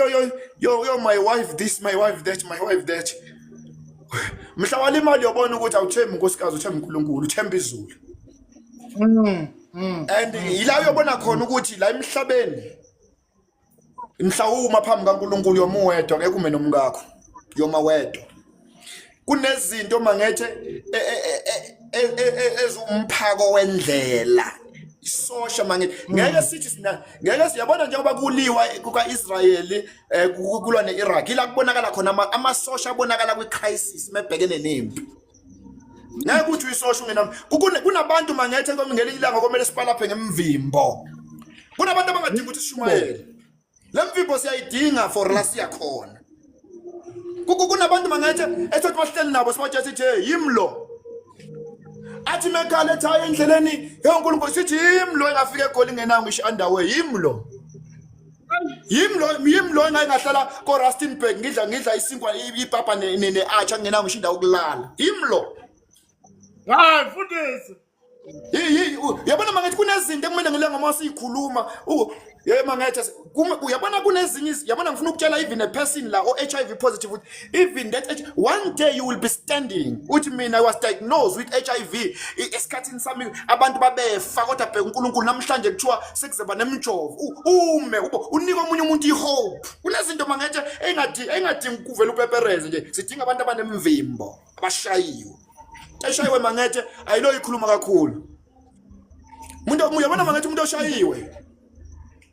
yo my wife this, my wife that, my wife that. Mhla walimali yobona ukuthi awuthembi unkosikazi, uthemba uNkulunkulu, uthemba izulu. And ila uyobona khona ukuthi la emhlabeni imhlawuma phambi kaNkulunkulu yoma wedwa, ngeke ume nomngakho, yoma wedwa. Kunezinto mangethe ezumphako wendlela isosha mangethe ngeke sithi ngeke siyabona njengoba kuliwa kukaIsrayeli kulwa neIraq ila kubonakala khona amasosha abonakala kwicrisis mebhekene nempi. Ngeke kuthi uyisosha ungena kunabantu mangethe ngomngeli ilanga komele sipalaphe ngemvimbo. Kunabantu abangadinga ukuthi sishumayele. Lemvimbo siyayidinga for la siyakhona. Kunabantu mangethe ethi bahleli nabo sibatshe sithi yimlo. Athi mekhala ethaya endleleni yoNkulunkulu sithi yimlo engafika egoli ngenango isho underway yimlo. Yimlo engahlala ko Rustenburg ngidla isinkwa ipapa neacha ngenango isho indawo yokulala. Yimlo. Hayi mfundisi. Yabona mangethe kunezinto ekumele ngilenga uma siyikhuluma. Mangethe uyabona kunezinye yabona ngifuna ukutshela even a person la o HIV positive even that one day you will be standing uthi mina I was diagnosed with HIV esikhathini sami abantu babefa kodwa bheka uNkulunkulu namhlanje kuthiwa sekuzeba nemjovo ume unika omunye umuntu ihope. Kunezinto mangethe engadingi ukuvela upepereze nje sidinga abantu abanemvimbo abashayiwe. Eshayiwe mangethe ayilo ikhuluma kakhulu. Umuntu uyabona mangethe umuntu oshayiwe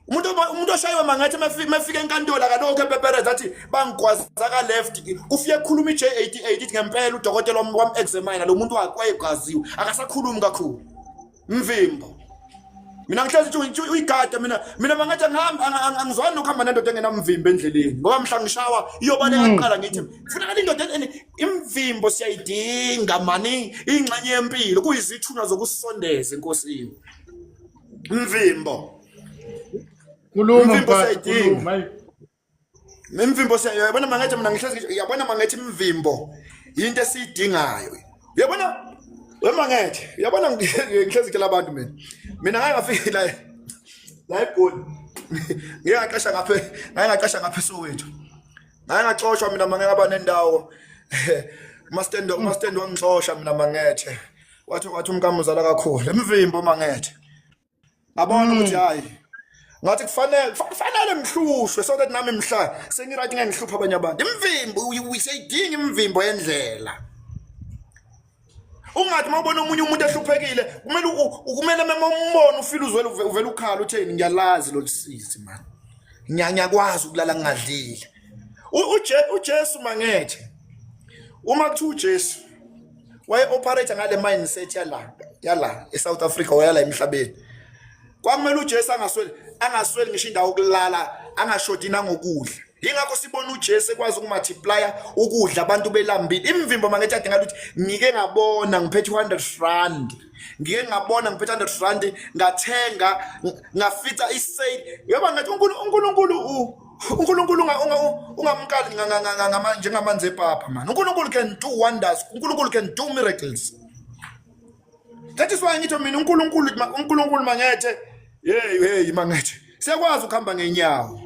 umuntu oshayiwe mangathi mafika enkantolo akalokho epepereza athi bangigwaza ka left ufike ekhuluma iJ88 ithi ngempela udokotela wami examine lo muntu wakwayegaziwe akasakhulumi kakhulu mvimbo mina ngihlezi nje uyigada mina mangathi angizwani nokuhamba nendoda engenamvimbo endleleni ngoba mhla ngishawa iyobaleka kuqala ngithi kufuneka indoda imvimbo siyayidinga mani ingxenye yempilo kuyizithunywa zokusondeza enkosini imvimbo Khuluma imvimbo mfati, siyayidinga khuluma. imvimbo yabona mangathi mina ngihlezi yabona mangathi imvimbo into esiyidingayo uyabona wemangethe uyabona ngihlezi ke labantu mina ngeke ngafika la eGoli ngeke ngaqasha ngapha eSoweto ngeke ngaxoshwa mina mangeke aba nendawo mastendo wangixosha mina mangethe wathi umkamuzala kakhulu emvimbo mangethe abona ukuthi hayi ngathi kufanele mhlushwe so that nami mhla sengiright ngeke ngihlupha abanye abantu imvimbo uyisayidinga imvimbo yendlela ungathi mawubona umunye umuntu ehluphekile kumele umbone ufile uvela ukhala utheni ngiyalazi lo lisizi man ngiyakwazi ukulala ngingadlile uJesu mangethe uma kuthi uJesu waye operate ngale mindset yala eSouth Africa wayala emhlabeni kwakumele uJesu angasweli ngisho indawo yokulala angashodi nangokudla ingakho sibona uJesu ekwazi ukumultiply ukudla abantu belambile imvimbo mangethe ade ngathi ngike ngabona ngiphethe 100 rand ngike ngabona ngiphethe 100 rand ngathenga ngafitha isale yaba ngathi uNkulunkulu ungamkali njengamanzi epapa man uNkulunkulu can do wonders uNkulunkulu can do miracles that is why ngithi mina uNkulunkulu mangethe hey mangethe siyakwazi ukuhamba ngenyawo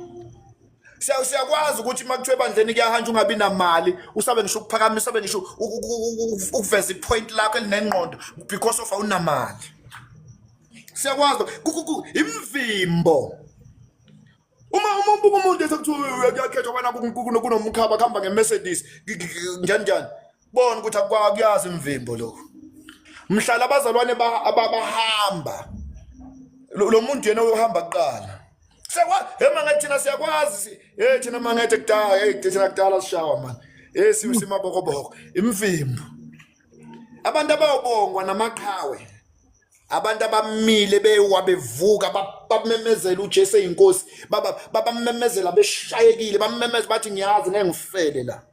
siyakwazi ukuthi makuthiwe bandleni kuyahanja ungabi namali usabe ngisho ukuphakamisa usabe ngisho ukuveza ipoint lakho elinengqondo because of awunamali siyakwazi imvimbo uma umuntu esekuthiwa uyakhetha bana kunomkhaba khamba ngeMercedes njani bona ukuthi akuyazi imvimbo lokho mhlala abazalwane abahamba lo muntu yena uhamba kuqala mangathi thina siyakwazi thina mangathi kudala thina kudala sishawa man simabokoboko imvimbo abantu abayobongwa namaqhawe abantu abamile bewabevuka bamemezela uJesu eyinkosi babamemezela beshayekile bamemeza bathi ngiyazi ngeke ngifele la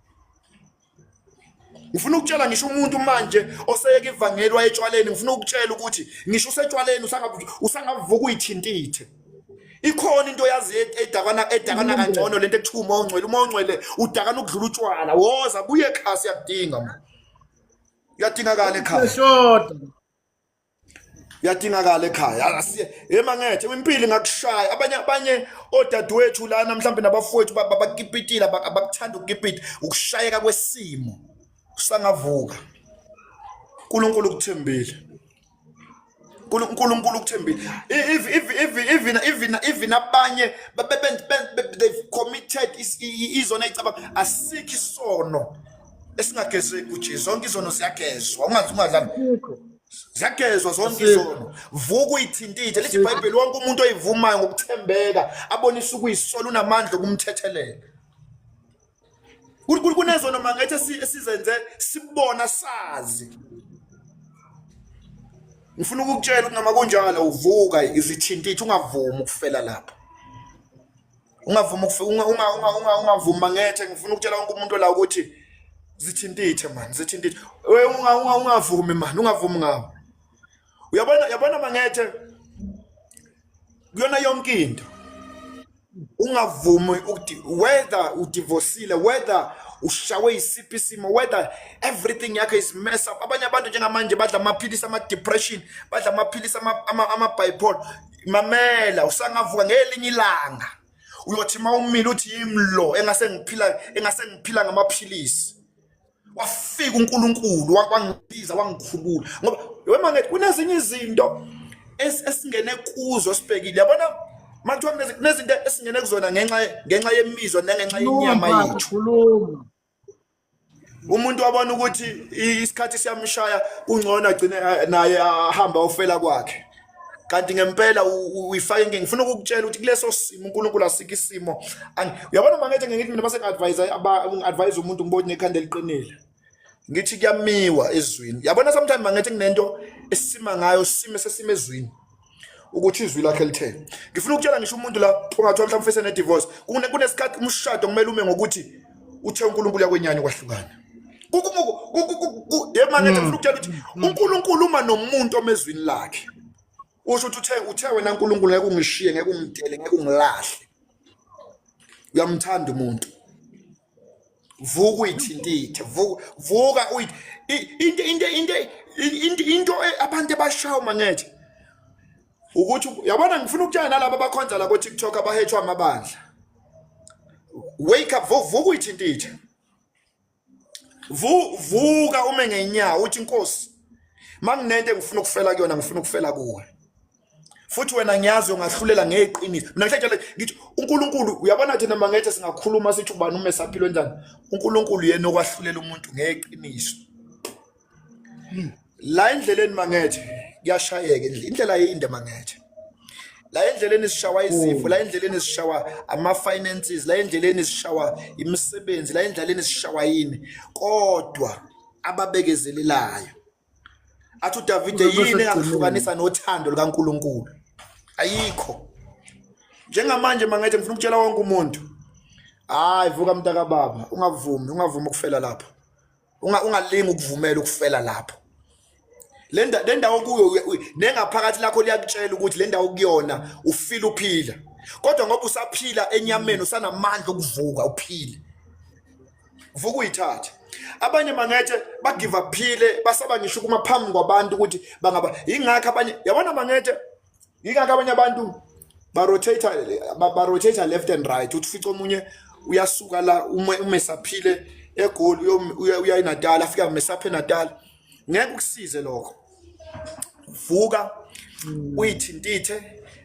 ngifuna ukutshela ngisho umuntu manje oseyeka ivangeli wayetshwaleni ngifuna ukutshela ukuthi ngisho usetshwaleni usangavuka uyithintithe ikhona into yazi edakana kangcono lento ekuthiwa uMongcwele udakana ukudlula utshwala woza buye ekhaya siyadinga man yadingakala ekhaya Shoda. yadingakala ekhaya mangethe impilo ngakushaya abanye odadewethu lana mhlawumbe nabafowethu bakipitile abakuthanda ukukipita ukushayeka kwesimo usangavuka uNkulunkulu ukuthembile uNkulunkulu ukuthembile even abanye they've committed izona icaba asikho isono esingagezeki uJesu zonke izono siyagezwa ungadlali ziyagezwa zonke izono vuka uyithintithe lithi iBhayibheli wonke umuntu oyivumayo ngokuthembeka abonisa ukuyisolo unamandla okumthethelela kunezono mangathi esizenze sibona sazi ngifuna ukukutshela ukuthi noma kunjalo uvuka izithintithe ungavumi ukufela lapha ungavumi mangethe ngifuna ukutshela wonke umuntu la ukuthi zithintithe man zithintithe ungavumi man ungavumi ngawo uyabona mangethe kuyona yonke into ungavumi ukuthi whether udivorcile whether ushawe isiphi isimo whether everything yakhe is mess up abanye abantu njengamanje badla amaphilisi ama depression badla amaphilisi ama bipolar mamela usangavuka ngelinye ilanga uyothi mawumile uthi yimlo engase ngiphila ngamaphilisi wafika uNkulunkulu wangibiza wangikhulula ngoba wemangathi kunezinye izinto esingene kuzo sibhekile yabona manje kunezinto esingene kuzona ngenxa yemizwa nangenxa yenyama yethu umuntu wabona ukuthi isikhathi siyamshaya kungcono agcine naye ahamba ofela kwakhe kanti ngempela uyifake inkinga ngifuna ukukutshela ukuthi kuleso simo uNkulunkulu asike isimo uyabona mangethe ngithi mina base ngi-advise umuntu ngibona nekhanda eliqinile ngithi kuyamiwa ezwini yabona sometimes mangethe kunento esima ngayo sime sesime ezwini ukuthi izwi lakhe lithe. Ngifuna ukutshela ngisho umuntu la ungathola mhlawumbe ufese ne-divorce. Kunesikhathi umshado kumele ume ngokuthi uthe uNkulunkulu yakwenyani kwahlukana. Yemanethe ngifuna ukutshela ukuthi uNkulunkulu uma nomuntu omezwini lakhe. Usho ukuthi uthe wena uNkulunkulu ngeke ungishiye, ngeke ungidele, ngeke ungilahle. Uyamthanda umuntu. Vuka uyithintithe, vuka uyithi into abantu abashayo mangethe. Ukuthi yabona ngifuna ukutshela nalabo abakhonza la ku TikTok abahethwa amabandla. Wake up, vuka uyithintithe. Vuka ume ngenyawo uthi Nkosi manginento engifuna ukufela kuyona ngifuna ukufela kuwe. Futhi wena ngiyazi ungahlulela ngeqiniso. Mina ngihletshela ngithi uNkulunkulu uyabona thina mangethe singakhuluma sithi ubani umesaphilo njani. uNkulunkulu yena okwahlulela umuntu ngeqiniso. La endleleni mangethe kuyashayeka indlela yinde mangethe. La endleleni sishawa izifo, la endleleni sishawa ama finances, la endleleni sishawa imisebenzi, la endleleni sishawa yini. Kodwa ababekezelelayo. Athi uDavid yini engahlukanisa nothando likaNkulunkulu? Ayikho. Njengamanje mangethe ngifuna ukutshela wonke umuntu. Hayi vuka mntaka baba, ungavumi ukufela lapho. Ungalingi ukuvumela ukufela lapho. Le ndawo kuyo nengaphakathi lakho liyakutshela ukuthi le ndawo kuyona ufila uphila. Kodwa ngoba usaphila enyameni usanamandla okuvuka uphile. Vuka uyithathe. Abanye mangethe bagive uphile basaba ngisho kuma phambi kwabantu ukuthi bangaba ingakho abanye yabona mangethe ingakho abanye abantu ba rotate left and right uthi fica omunye uyasuka la umesaphile eGoli uya eNatal afika umesaphe eNatal. Ngeke ukusize lokho. Vuka uyithintithe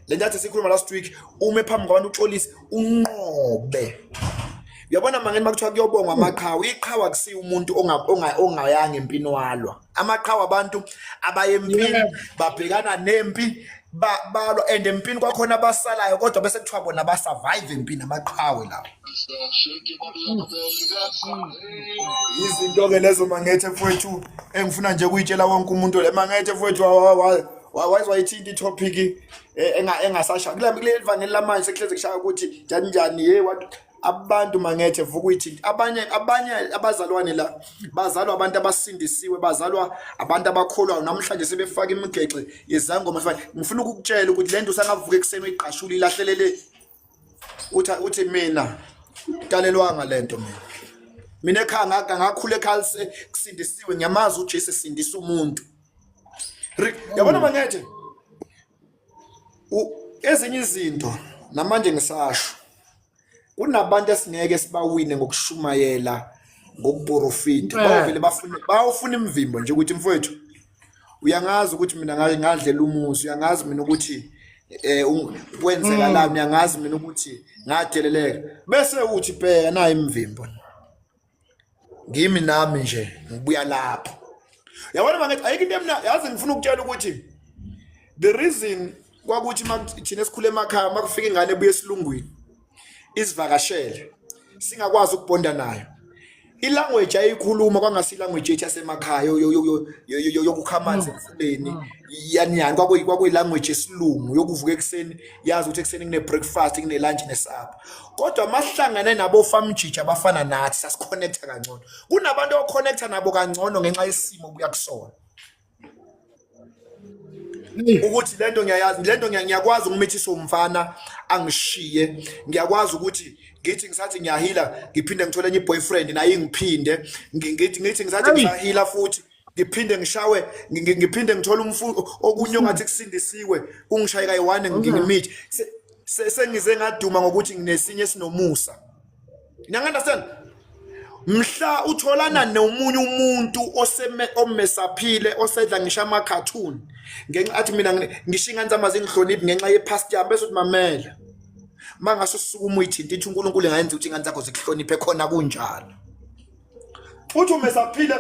le ntathe sikhuluma last week ume phambi kwabantu uxolise unqobe. Uyabona mangeni makuthiwa kuyobongwa amaqhawe. Iqhawe akusiyo umuntu ongayanga empini walwa. Amaqhawe abantu abaye empini babhekana nempi balwa and empini kwakhona abasalayo kodwa bese kuthiwa bona ba survive empini amaqhawe lawo. Izinto ke lezo mangethe mfowethu engifuna nje ukuyitshela wonke umuntu le mangethe mfowethu wayithinta itopic engasasha kule ivangeli lamanje sekuhleze kushaya ukuthi njani abantu mangethe vuka uyithinta. Abanye abazalwane la bazalwa abantu abasindisiwe, bazalwa abantu abakholwayo namhlanje sebefaka imigexe yezangoma efana. Ngifuna ukukutshela ukuthi lento usangavuka ekseni uyiqashula ilahlelele uthi mina kalelwanga lento mina ekhaya ngakhula ekhaya kusindisiwe ngiyamazi uJesu sindisa umuntu. Yabona mangethe ezinye izinto namanje ngisasho kunabantu esingeke sibawine ngokushumayela ngokuprofita bavele bafuna imvimbo nje ukuthi mfowethu uyangazi ukuthi mina ngadlela umuzi, uyangazi mina ukuthi kwenzeka la, uyangazi mina ukuthi ngadeleleka bese uthi bheka nayo imvimbo ngimi nami nje ngibuya lapho. Yabona mangathi ayike into mina yazi ngifuna ukutshela ukuthi the reason kwakuthi thina esikhule emakhaya makufika ingane ebuye esilungwini isivakashele singakwazi ukubonda nayo. Ilanguage ayikhuluma kwangasi language yethu yasemakhaya yokukha amanzi emfuleni yani kwakuyilanguage esilungu yokuvuka ekseni yazi ukuthi ekseni kune breakfast kune lunch ne supper. Kodwa mahlangane nabo famjija abafana nathi sasiconnecta kangcono. Kunabantu oconnecta nabo kangcono ngenxa yesimo kuyakusona. Ukuthi lento ngiyayazi, lento ngiyakwazi ukumethisa umfana angishiye, ngiyakwazi ukuthi ngithi ngisathi ngiyahila ngiphinde ngithole enye boyfriend naye ngiphinde ngithi ngisathi ngiyahila futhi ngiphinde ngishawe ngiphinde ngithole umfundo okunye ongathi kusindisiwe ungishaye kayi1 ngimithi sengize ngaduma ngokuthi nginesinye sinomusa. Ngiyangandastand mhla utholana nomunye umuntu omesaphile osedla ngisha ama cartoon ngenxa athi mina ngishinganza amazi ngihloniphi ngenxa yepast yami bese uthi mamela mangaso sisukuma uyithinta ithi uNkulunkulu engayenza ukuthi ingane zakho zikuhloniphe khona kunjalo. Uthi umesaphile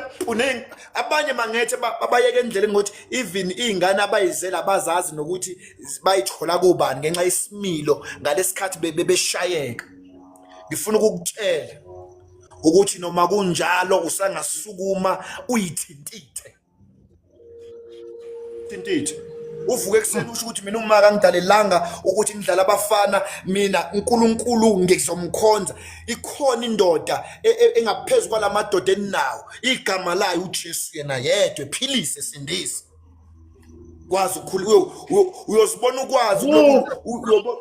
abanye mangethe babayeke endleleni ngokuthi even izingane abayizela abazazi nokuthi bayithola kubani ngenxa yesimilo ngalesikhathi bebeshayeka. Ngifuna ukukutshela ukuthi noma kunjalo usangasukuma uyithintithe. uvuke ekuseni usho ukuthi mina uma kangidalelanga ukuthi ngidlala abafana mina uNkulunkulu ngizomkhonza. Ikhona indoda engaphezulu kwalamadoda eninawo, igama layo uJesu yena yedwa ephilise esindise. Kwazi ukukhulu uyozibona ukwazi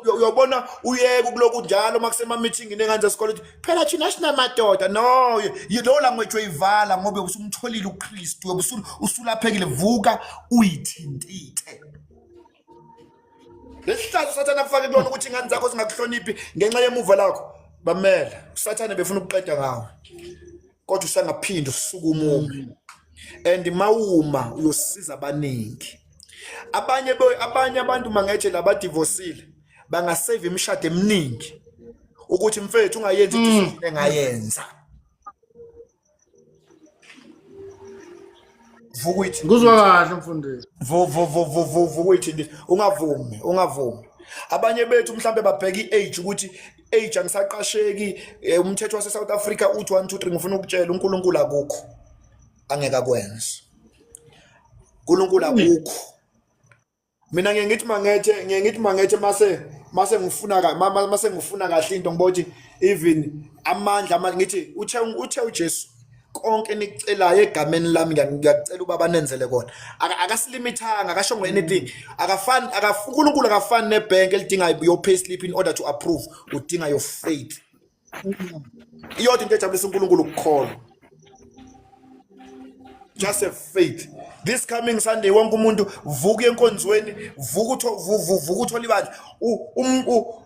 uyobona uyeke kuloku njalo makusema meeting nenganze esikole phela thina sinamadoda. No, lo language uyivala ngoba usumtholile uKristu, usulaphekile. Vuka uyithintithe lesihlazo usathana kufake kulona ukuthi ingane zakho zingakuhloniphi ngenxa yemuva lakho. Bamela usathane befuna ukuqeda ngawe, kodwa usangaphinda usukuma umubi, and mawuma uyosiza abaningi. Abanye abantu mangethe labadivosile bangasave imishado eminingi ukuthi mfethu ungayenzi into engayenza. Vuka uyithi Nguzwa kahle mfundisi. vuka uyithi ungavumi. Abanye bethu mhlambe babheka iage ukuthi age angisaqasheki, umthetho wase South Africa uthi 1 2 3. Ngifuna ukutshela uNkulunkulu akukho, angeke akwenze. uNkulunkulu akukho. Mina ngiye ngithi mangethe mase ngifuna kahle into ngibothi even amandla ngithi uthe uJesu konke nicelayo egameni lami ngiyacela ubaba nenzele kona. Akasilimithanga, akashongo anything. uNkulunkulu akafani nebhenki elidinga your pay slip in order to approve. Udinga your faith. Iyodwa into ejabulisa uNkulunkulu ukukholwa. Just have faith. This coming Sunday wonke umuntu vuka enkonzweni, vuka uthola ibandla,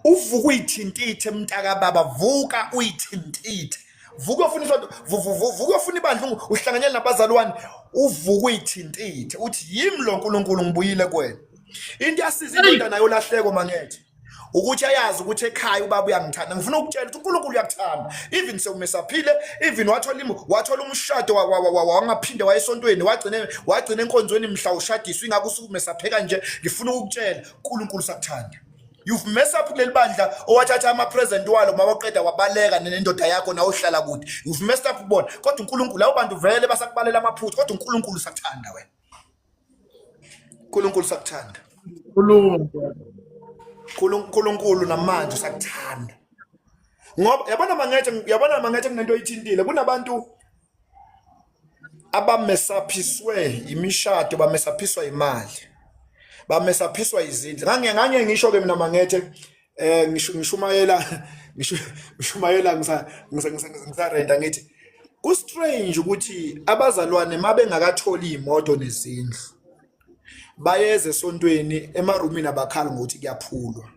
uvuka uyithintithe mntaka baba, vuka uyithintithe. Vuka ufuna vuka ufuna ibandla, uhlanganyela nabazalwane, uvuka uyithintithe uthi yimi lo uNkulunkulu ngibuyile kuwena. Into yasiza indoda nayo lahleko mangethe ukuthi ayazi ukuthi ekhaya ubaba uyangithanda. Ngifuna ukutshela ukuthi uNkulunkulu uyakuthanda. Even sewumesaphile, even wathola umshado wangaphinde wayesontweni, wagcina enkonzweni mhla ushadiswa ingakho usukumesapheka nje. Ngifuna ukutshela uNkulunkulu sakuthanda. You've messed up kuleli bandla owathatha ama present walo mawaqeda wabaleka nendoda yakho nawe uhlala kude. You've messed up ubona, kodwa uNkulunkulu lawo bantu vele basakubalela amaphutha, kodwa uNkulunkulu sakuthanda wena. uNkulunkulu sakuthanda. uNkulunkulu namanje sakuthanda. Ngoba yabona mangethe kunento oyithintile. Kunabantu abamesaphiswe imishado, bamesaphiswa imali, bamesaphiswa izindlu. Ngangeke ngisho ke mina mangethe ngishumayela ngisarenda ngithi ku strange ukuthi abazalwane mabengakatholi imoto nezindlu bayeze esontweni emarumini abakhala ngokuthi kuyaphulwa,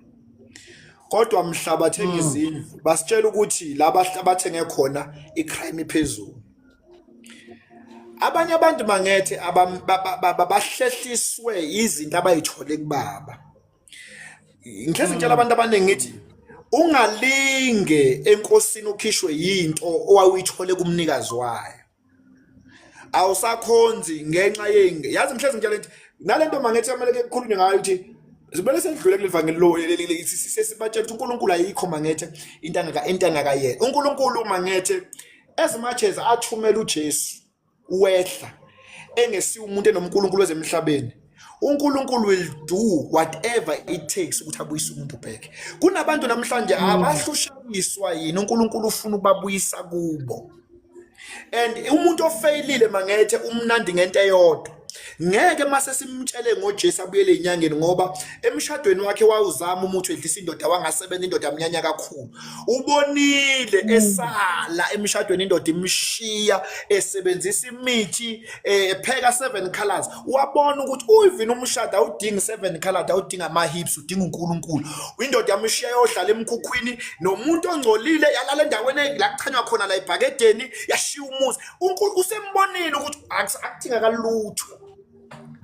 kodwa mhla bathenga izindlu basitshela ukuthi laba abathenge khona icrime iphezulu. Abanye abantu mangethe bahlehliswe izinto abayithole kubaba. Ngikhe ngitshela abantu abaningi ngithi ungalinge enkosini ukhishwe yinto owayithole kumnikazi wayo. Awusakhonzi ngenxa yengi. Yazi mhlezi ngitshela ukuthi nalento mangethe kumele kukhulunywe ngayo ukuthi sibele sendlule kulevangeli lo sesibatshela ukuthi uNkulunkulu ayikho mangethe into angakayena. uNkulunkulu mangethe as much as athumela uJesu wehla engesiwe umuntu enomNkulunkulu wezemhlabeni, uNkulunkulu will do whatever it takes ukuthi abuyise umuntu back. Kunabantu namhlanje abahlushayiswa yini uNkulunkulu ufuna ukubabuyisa kubo, and umuntu ofailile mangethe umnandi ngento eyodwa. Ngeke mase simtshele ngoJesu abuyele enyangeni ngoba emshadweni wakhe wawuzama umuthi wedlisa indoda wangasebenza, indoda amnyanya kakhulu. Ubonile esala emshadweni indoda imshiya esebenzisa imithi epheka 7 colors. Wabona ukuthi uyivina umshado awudingi 7 colors, awudinga ama hips, udinga uNkulunkulu. Indoda yamshiya yohlala emkhukhwini nomuntu ongcolile yalala endaweni la kuchanywa khona la ibhakedeni yashiya umuzi. uNkulunkulu usembonile ukuthi akudinga kalutho,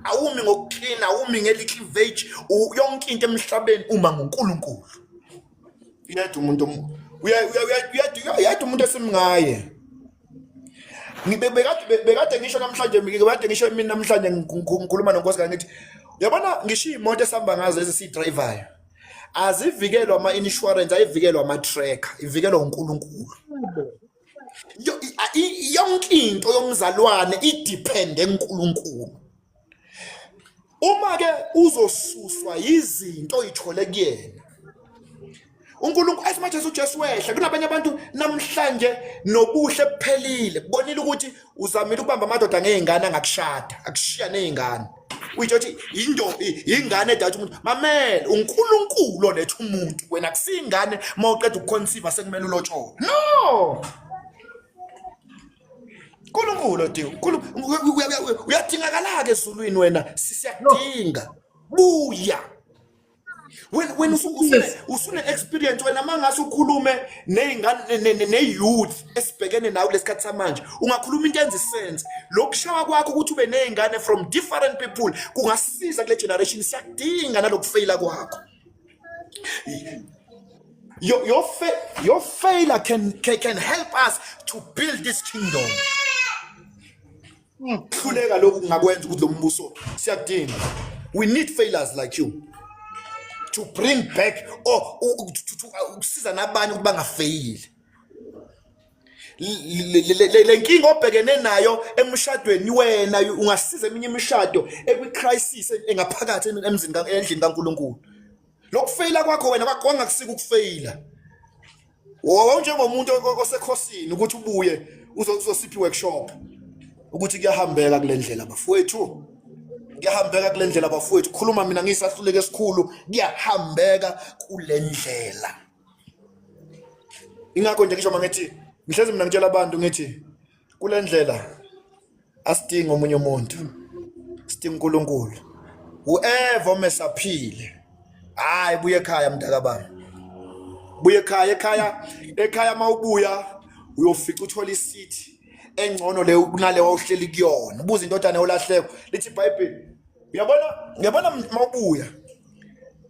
awumi ngokuclean, awumi ngelittle veg, yonke into emhlabeni uma ngoNkulunkulu. Uyaduma umuntu uyaduma umuntu esimngaye. Bekade ngisho namhlanje bekade ngisho mina namhlanje ngikhuluma nonkosikazi ngithi uyabona ngisho imoto esihamba ngazo ezisi-driver azivikelwa ama-insurance, ayivikelwa ama-tracker, ivikelwa uNkulunkulu. Yonke into yomzalwane idepende kuNkulunkulu. Uma ke uzosuswa izinto oyithole kuyena, uNkulunkulu asimathi uJesu wehla, kunabanye abantu namhlanje nobuhle kuphelile, kubonile ukuthi uzamile ukubamba amadoda ngezingane angakushada, akushiya nezingane. Uyitsho ukuthi ingane edatha umuntu, mamela uNkulunkulu oletha umuntu, wena kusingane mawuqeda ukuconceive sekumele ulotshole. No, uNkulunkulu uyadingakala ke ezulwini, wena siyakudinga. Buya wena usune experience, wena mangase ukhulume nezingane ne-youth esibhekene nawo lesikhathi samanje, ungakhuluma into enza sense. Lokushawa kwakho ukuthi ube nezingane from different people kungasiza kule generation. Siyakudinga nalokufeyila kwakho. Your failure can help us to build this kingdom. Hluleka lokhu kungakwenza ukuthi lo mbuso siyakudinga. We need failures like you to bring back or ukusiza nabanye ukuthi bangafeyili. Le nkinga obhekene nayo emshadweni, wena ungasiza eminye imishado ekwi-crisis engaphakathi emzini endlini kaNkulunkulu. Lokufeyila kwakho wena kwangakusika ukufeyila. Njengomuntu osekhosini ukuthi ubuye uzosiphi workshop ukuthi kuyahambeka kule ndlela bafowethu, kuyahambeka kule ndlela bafowethu. Khuluma mina ngisahluleke esikhulu, kuyahambeka kule ndlela. Ingakho nje ngisho mangithi ngihlezi mina ngitshela abantu ngithi kule ndlela asidingi omunye umuntu, sidinga uNkulunkulu. Whoever omesaphile, hayi buye ekhaya mntaka bami, buye ekhaya mawubuya uyofica uthola isithi engcono le kunale wawuhleli kuyona. Ubuza indodana yolahleko lithi iBhayibheli. Uyabona mawubuya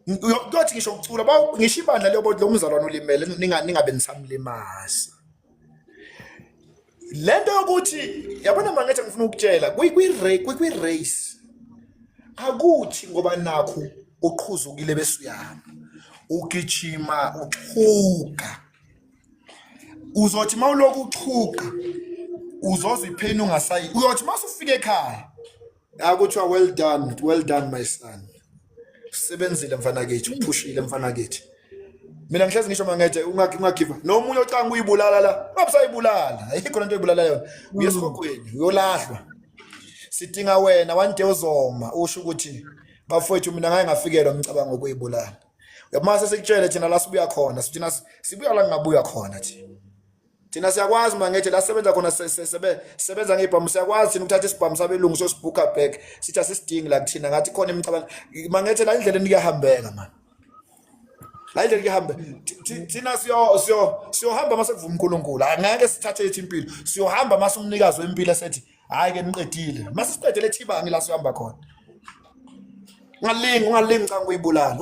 uyothi ngisho ukucula ngisho ibandla lo mzalwane ulimele ningabe nisamlimaza. Lento yokuthi yabona mangathi ngifuna ukutshela kwi-race akuthi ngoba nakho uqhuzukile bese uyama ugijima uxhuka, uzothi mawuloku uxhuka uzozwa ipheni ungasayi, uyothi masufika ekhaya akuthiwa well done my son, usebenzile mfana kithi, uphushile mfana kithi. Mina ngihlezi ngisho mangethe ungagiva nomunye ocanga uyibulala la, ungabusayibulala, ayikho lento oyibulala yona, uyesikokhweni uyolahlwa. Sidinga wena one day uzoma usho ukuthi bafowethu mina ngeke ngafikelwa ngicabanga ukuyibulala. Uyamase sikutshele thina la sibuya khona, thina sibuya la ngabuya khona thina siyakwazi mangethe la sebenza khona sebenza ngebhamu, siyakwazi thina ukuthatha isibhamu sabelungu sosibhuka back sithi asidingi la kuthina ngathi khona imicabanga mangethe la indlela nikuyahambeka man, la indlela kuyahamba. Thina siyohamba mase kuvuma uNkulunkulu, angeke sithathe ethi impilo, siyohamba mase umnikazi wempilo esethi hayi ke niqedile, mase siqedele thibangi la sihamba khona. Ungalingi cha ngiyibulala,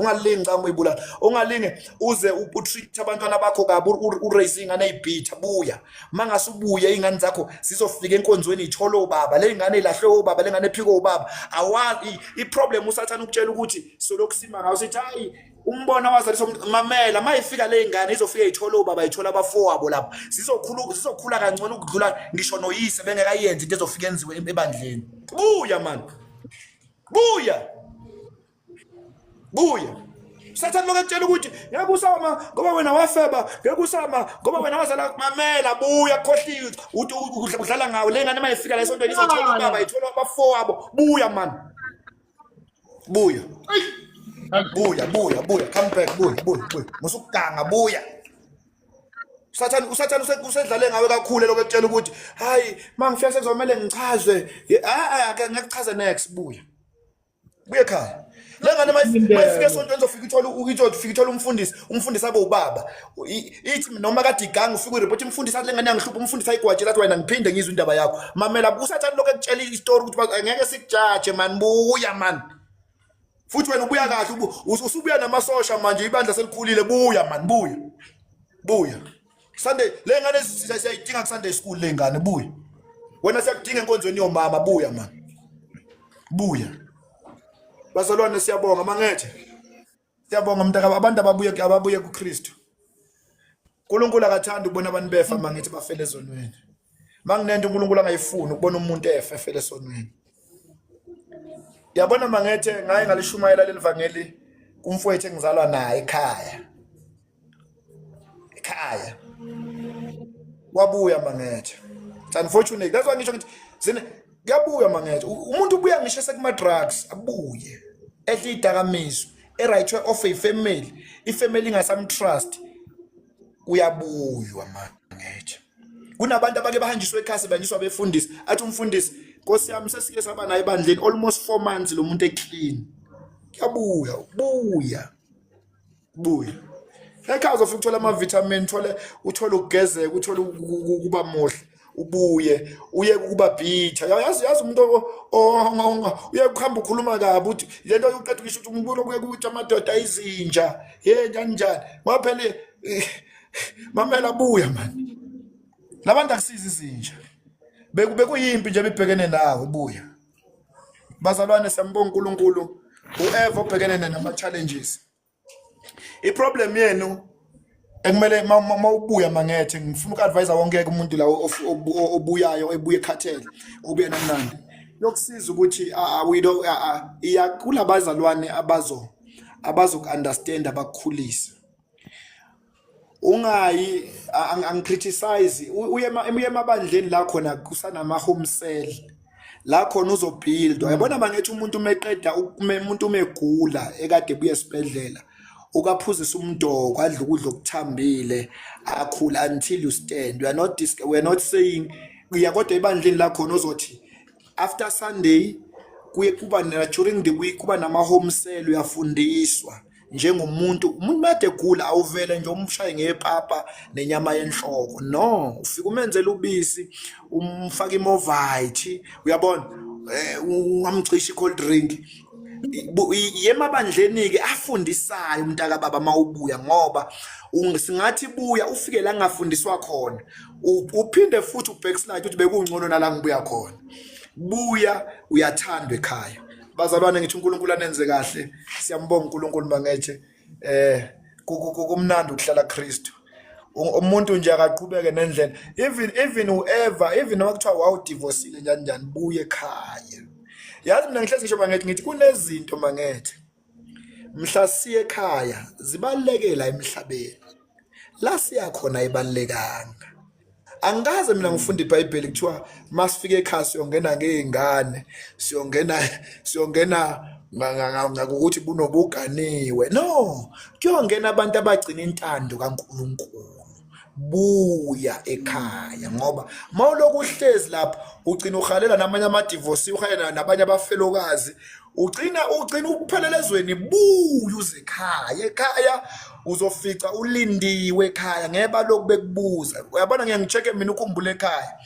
ungalingi uze utreat abantwana bakho kabi, uraise ingane ezibhitha. Buya mangase ubuye ingane zakho sizofika enkonzweni ithole ubaba, le ingane ilahle ubaba, le ngane ephika ubaba. Awazi iproblem usathana ukutshela ukuthi solokhu sima ngawo sithi hayi umbona wazalisa mamela mayifika le ingane izofika ithole ubaba, ithola abafowabo lapha, zizokhula kancane ukudlula ngisho noyise bengekayenzi into ezofika enziwe ebandleni. Buya man, buya Sathane lokutshela ukuthi ngeke usama ngoba wena wafeba, ngeke usama ngoba wena wazala. Mamela buya, khohliwe uthi udlala ngawe, le ngane mayifika la esontweni izothola ubaba, ithola abafowabo. Buya man, buya, come back, buya musukuganga, buya. Usathane usedlale ngawe kakhulu lokho ekutshela ukuthi hayi mangifika sekuzomela ngichaze, ake ngikuchaze next. Buya ekhaya. Lengane mayifike esontweni izofika ithola umfundisi abe ubaba. Ithi noma kade iganga ufika ureport umfundisi athi lengane yangihlupha, umfundisi ayigwajela athi wena ngiphinde ngizwe indaba yakho. Mamela usathane lokho ekutshela istory ukuthi ngeke sikujaje man. Buya man, futhi wena ubuya kahle, usubuya namasosha manje, ibandla selikhulile. Buya man, buya. Sunday lengane siyayidinga ku Sunday school lengane. Buya wena, siyakudinga enkonzweni yomama. Buya man, buya. Bazalwane siyabonga mangethe, siyabonga mntaka abantu ababuye kuKristu. uNkulunkulu akathanda ukubona abantu befa mangithi bafele ezonweni. Manginento uNkulunkulu angayifuni ukubona umuntu efa efele esonweni. Yabona Mangethe ngaye ngalishumayela leli vangeli kumfowethu engizalwa naye ekhaya. Wabuya Mangethe. It's unfortunate. That's why ngisho ngithi zine kuyabuya Mangethe. Umuntu ubuya ngisho sekuma drugs abuye. Edla idakamizwa, erightwe off ifamily ingasamtrust. Uyabuya Mangethe. Kunabantu abake bahanjiswe ekhaya banyiswa befundisi. Athi umfundisi, Nkosi yami sesike saba naye ebandleni almost 4 months lo muntu eclean. Kuyabuya. Buya. Ekhaya uzofika uthola ama vitamin, uthola ukugezeka, uthola ukuba muhle, ubuye, uye ukuba bitter. Yazi umuntu uye kuhamba ukhuluma kabi uthi lento uqeda ukisho ukuthi umbulo kuye ukuthi amadoda izinja, njani. Ngaphela mamela buya man. Labantu akusiza izinja. Bekuyimpi nje bebhekene nawe buya. Bazalwane siyambonga uNkulunkulu whoever obhekene nama challenges. I-problem yenu ekumele mawubuya Mangethe ngifuna uku-advise wonke umuntu la obuyayo ebuye ekhathele obuye namnandi yokusiza ukuthi kulabazalwane abazoku-understand abakukhulisa. Ungayi angicriticize uye emabandleni la khona kusanama home cell la khona uzobuildwa. Yabona Mangethe umuntu meqeda umuntu megula ekade buye esibedlela ukaphuzisa umdoko adla ukudla okuthambile akhula until you stand. We are not saying kodwa ebandleni la khona uzothi after Sunday kuye kuba during the week kuba nama home cell uyafundiswa njengomuntu made egula awuvele nje umshaye ngepapa nenyama yenhloko. No, ufika umenzela ubisi umfaka imovite uyabona ungamcishi cold drink. Yemabandleni ke afundisayo umntaka baba mawubuya ngoba singathi buya ufike la ngafundiswa khona uphinde futhi ubackslide uthi bekungcono nala ngibuya khona. Buya uyathandwa ekhaya. Bazalwane ngithi uNkulunkulu anenze kahle. Siyambonga uNkulunkulu Mangethe kumnandi ukuhlala Kristu. Umuntu nje akaqhubeke nendlela even whoever even wakuthiwa wawudivorceile njani buye ekhaya. Yazi mina ngihlezi ngisho Mangethe ngithi kunezinto Mangethe mhla siye ekhaya zibalekela emhlabeni la siya khona ibalekanga. Angikaze mina ngifunda iBhayibheli kuthiwa masifike ekhaya siyongena ngeingane siyongena ngakuthi bunobuganiwe. No, kuyongena abantu abagcina intando kaNkulunkulu. Buya ekhaya ngoba mawuloku uhlezi lapha ugcina uhalela namanye ama-divorce uhalela nabanye abafelokazi ugcina uphelelezweni. Buya uze ekhaya uzofica ulindiwe ekhaya ngeba lokhu bekubuza. Uyabona ngiyangicheke mina ukhumbule ekhaya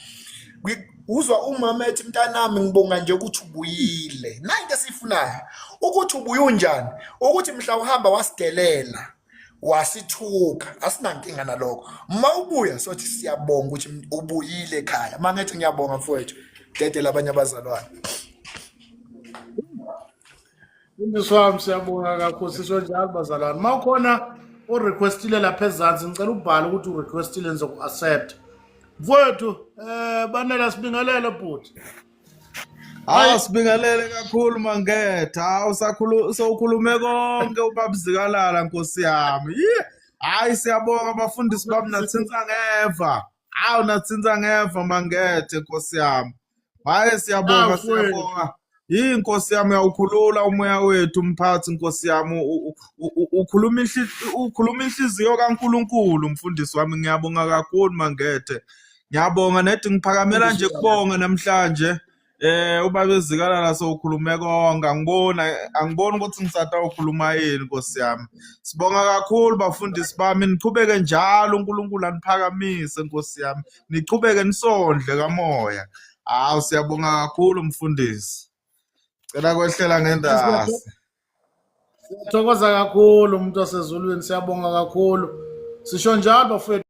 uzwa umama ethi mntanami ngibonga nje ukuthi ubuyile. Nayi into esifunayo ukuthi ubuye unjani, ukuthi mhla uhamba wasidelela wasithuka asinankinga nalokho. Mawubuya sothi siyabonga ukuthi ubuyile ekhaya. Mangethe ngiyabonga mfowethu dedela abanye abazalwane. Umfundisi wami siyabonga kakhulu sisho njalo bazalwane. Mawukhona urequestile lapha ezansi ngicela ubhale ukuthi urequestile nizoku-accept. Mfowethu banela sibingelele bhuti. Sibingelele kakhulu Mangethe. Sowukhulume konke ubabzikalala Nkosi yami. Hayi siyabonga abafundisi bami natsinza ngeva. Natsinza ngeva Mangethe Nkosi yami. Hayi siyabonga. Nkosi yami uyawukhulula umoya wethu mphathi Nkosi yami ukhuluma inhliziyo kaNkulunkulu mfundisi wami. Ngiyabonga kakhulu Mangethe. Ngiyabonga nethi ngiphakamela nje kubonga namhlanje. Ubabezikalala sowukhulume konke angiboni ukuthi ngisata ukhuluma yini Nkosi yami. Sibonga kakhulu bafundisi bami niqhubeke njalo uNkulunkulu aniphakamise Nkosi yami. Niqhubeke nisondle kamoya. Siyabonga kakhulu mfundisi. Cela kwehlela ngendasi. Siyathokoza kakhulu umuntu wasezulwini siyabonga kakhulu. Sisho njalo bafowethu.